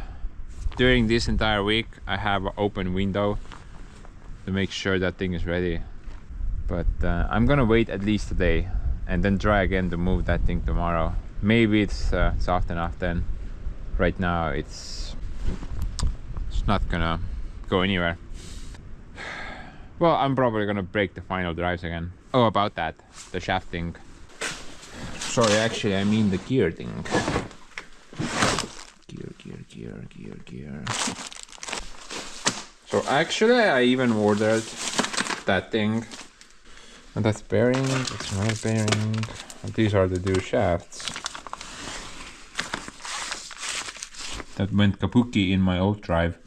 during this entire week I have an open window to make sure that thing is ready. But I'm gonna wait at least today and then try again to move that thing tomorrow. Maybe it's soft enough then. Right now it's not gonna go anywhere. Well, I'm probably gonna break the final drives again. Oh, about that, the shafting. Sorry, actually I mean the gear thing. Gear. So actually I even ordered that thing. And that's bearing, that's another bearing. And these are the two shafts that went kabuki in my old drive.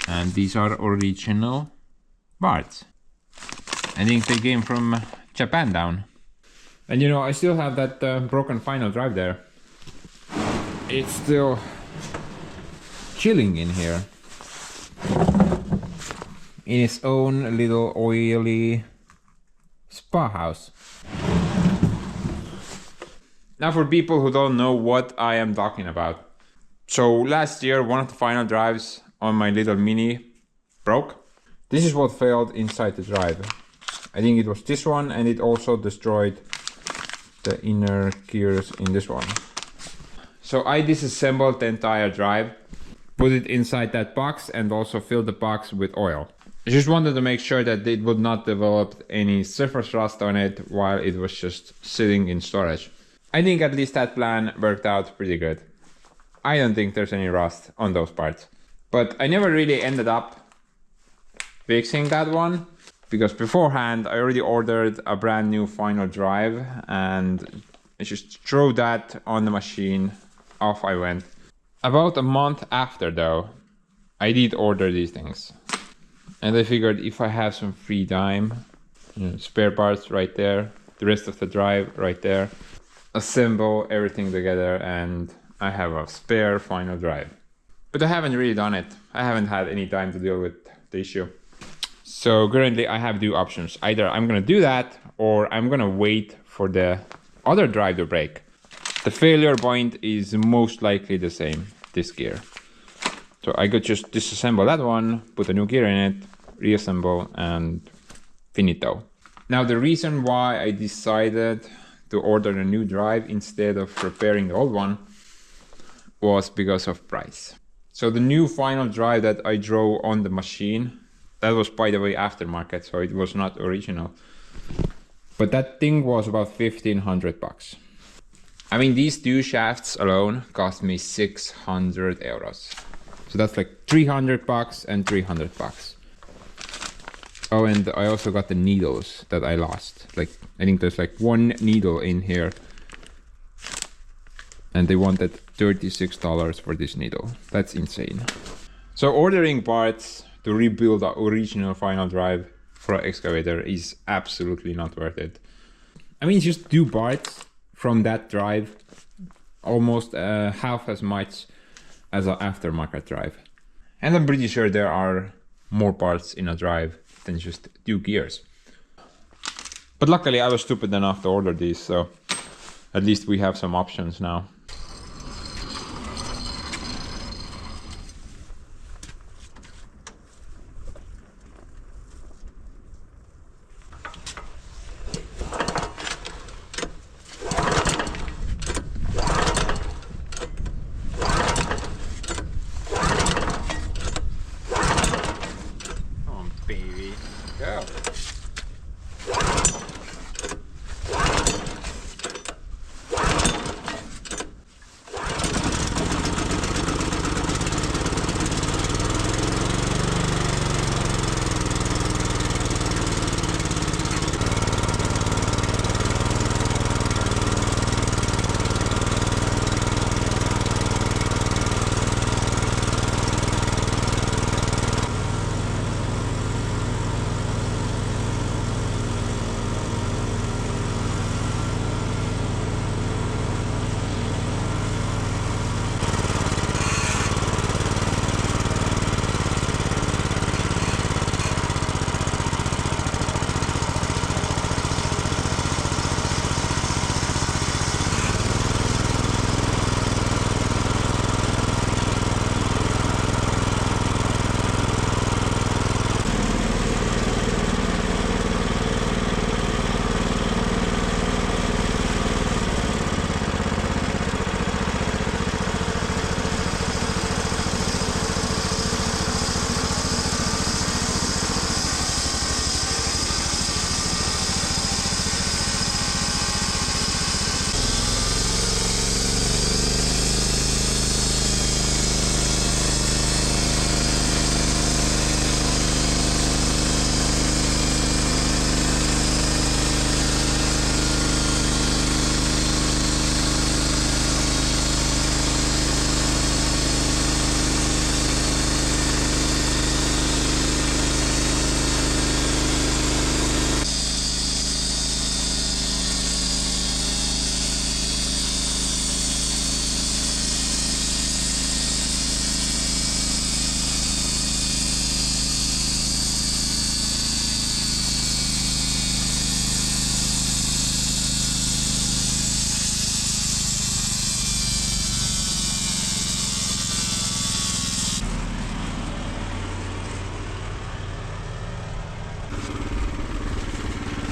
And these are original parts. I think they came from Japan down. And you know, I still have that broken final drive there. It's still chilling in here. In its own little oily spa house. Now for people who don't know what I am talking about. So last year one of the final drives on my little Mini broke. This is what failed inside the drive. I think it was this one, and it also destroyed the inner gears in this one. So I disassembled the entire drive, put it inside that box, and also filled the box with oil. I just wanted to make sure that it would not develop any surface rust on it while it was just sitting in storage. I think at least that plan worked out pretty good. I don't think there's any rust on those parts. But I never really ended up fixing that one. because beforehand I already ordered a brand new final drive and I just throw that on the machine. Off I went. About a month after though, I did order these things. And I figured if I have some free time, spare parts right there, the rest of the drive right there, assemble everything together and I have a spare final drive. But I haven't really done it. I haven't had any time to deal with the issue. So currently I have two options. Either I'm gonna do that or I'm gonna wait for the other drive to break. The failure point is most likely the same, this gear. So I could just disassemble that one, put a new gear in it, reassemble and finito. Now the reason why I decided to order a new drive instead of repairing the old one was because of price. So the new final drive that I drove on the machine, that was by the way aftermarket, so it was not original. But that thing was about 1,500 bucks. I mean, these two shafts alone cost me 600 euros. So that's like 300 bucks and 300 bucks. Oh, and I also got the needles that I lost. Like, I think there's like one needle in here. And they wanted $36 for this needle. That's insane. So ordering parts to rebuild the original final drive for an excavator is absolutely not worth it. I mean, just two parts from that drive, almost half as much as an aftermarket drive. And I'm pretty sure there are more parts in a drive than just two gears. But luckily I was stupid enough to order these, so at least we have some options now. Go.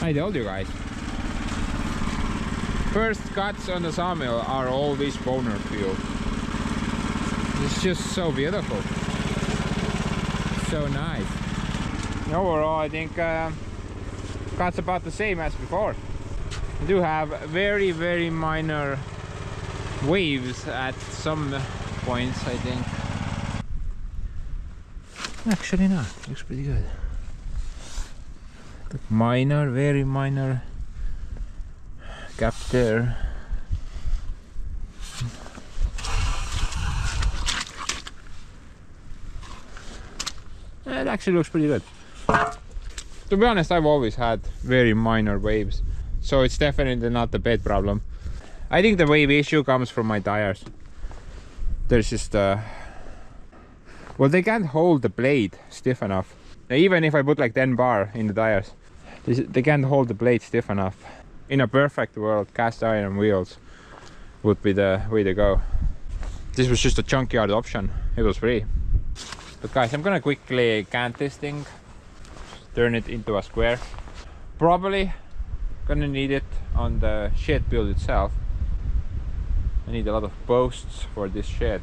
I told you guys. First cuts on the sawmill are always boner fuel. It's just so beautiful. So nice. Overall, I think cuts about the same as before. We do have very, very minor waves at some points, I think. Actually not, looks pretty good. Minor, very minor gap there. It actually looks pretty good. To be honest, I've always had very minor waves, so it's definitely not the bed problem. I think the wave issue comes from my tires. There's just well, they can't hold the blade stiff enough. Even if I put like 10 bar in the tires, they can't hold the blade stiff enough. In a perfect world, cast iron wheels would be the way to go. This was just a junkyard option. It was free. But guys, I'm gonna quickly cant this thing, turn it into a square. Probably gonna need it on the shed build itself. I need a lot of posts for this shed.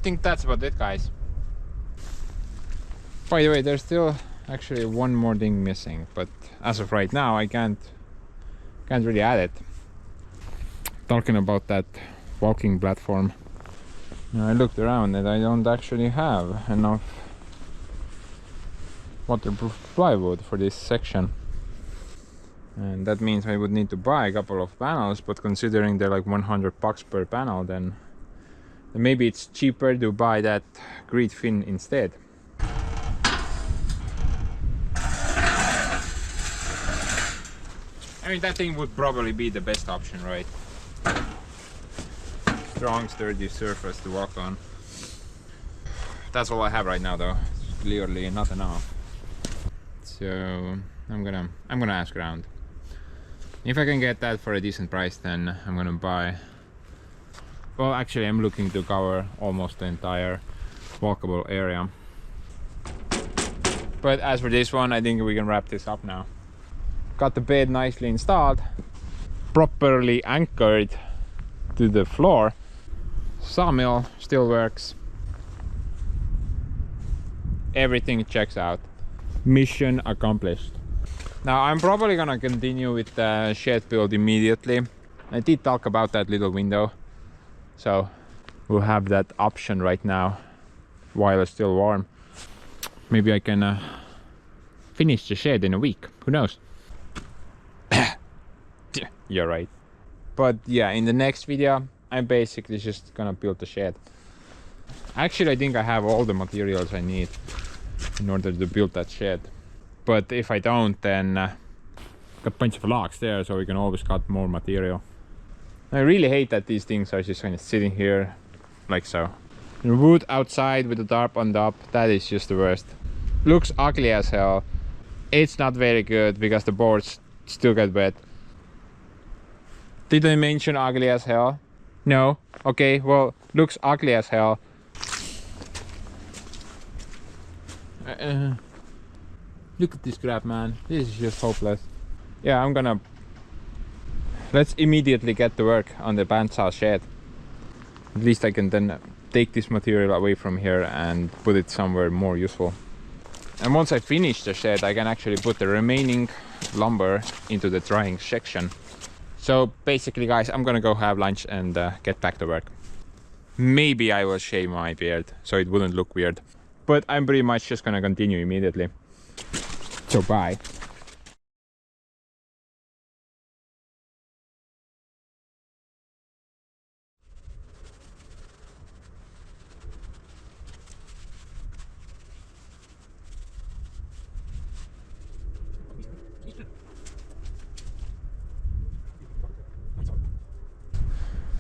think that's about it, guys. By the way, there's still actually one more thing missing, but as of right now I can't really add it. Talking about that walking platform, I looked around and I don't actually have enough waterproof plywood for this section, and that means I would need to buy a couple of panels, but considering they're like $100 per panel, then maybe it's cheaper to buy that grid fin instead. I mean, that thing would probably be the best option, right? Strong, sturdy surface to walk on. That's all I have right now, though. It's clearly not enough. So I'm gonna ask around. If I can get that for a decent price, then I'm gonna buy. Well, actually, I'm looking to cover almost the entire walkable area. But as for this one, I think we can wrap this up now. Got the bed nicely installed, properly anchored to the floor. Sawmill still works. Everything checks out. Mission accomplished. Now I'm probably gonna continue with the shed build immediately. I did talk about that little window, so we'll have that option right now while it's still warm. Maybe I can finish the shed in a week, who knows. You're right. But yeah, in the next video I'm basically just gonna build the shed. Actually, I think I have all the materials I need in order to build that shed, but if I don't, then got a bunch of logs there, so we can always cut more material. I really hate that these things are just kind of sitting here like so. The wood outside with the tarp on top, that is just the worst. Looks ugly as hell. It's not very good because the boards still get wet. Did I mention ugly as hell? No? Okay, well, looks ugly as hell. Look at this crap, man. This is just hopeless. Yeah, let's immediately get to work on the bandsaw shed. At least I can then take this material away from here and put it somewhere more useful. And once I finish the shed, I can actually put the remaining lumber into the drying section. So basically, guys, I'm gonna go have lunch and get back to work. Maybe I will shave my beard so it wouldn't look weird, but I'm pretty much just gonna continue immediately. So bye.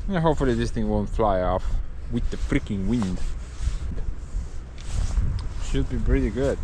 Yeah, hopefully this thing won't fly off with the freaking wind. Should be pretty good.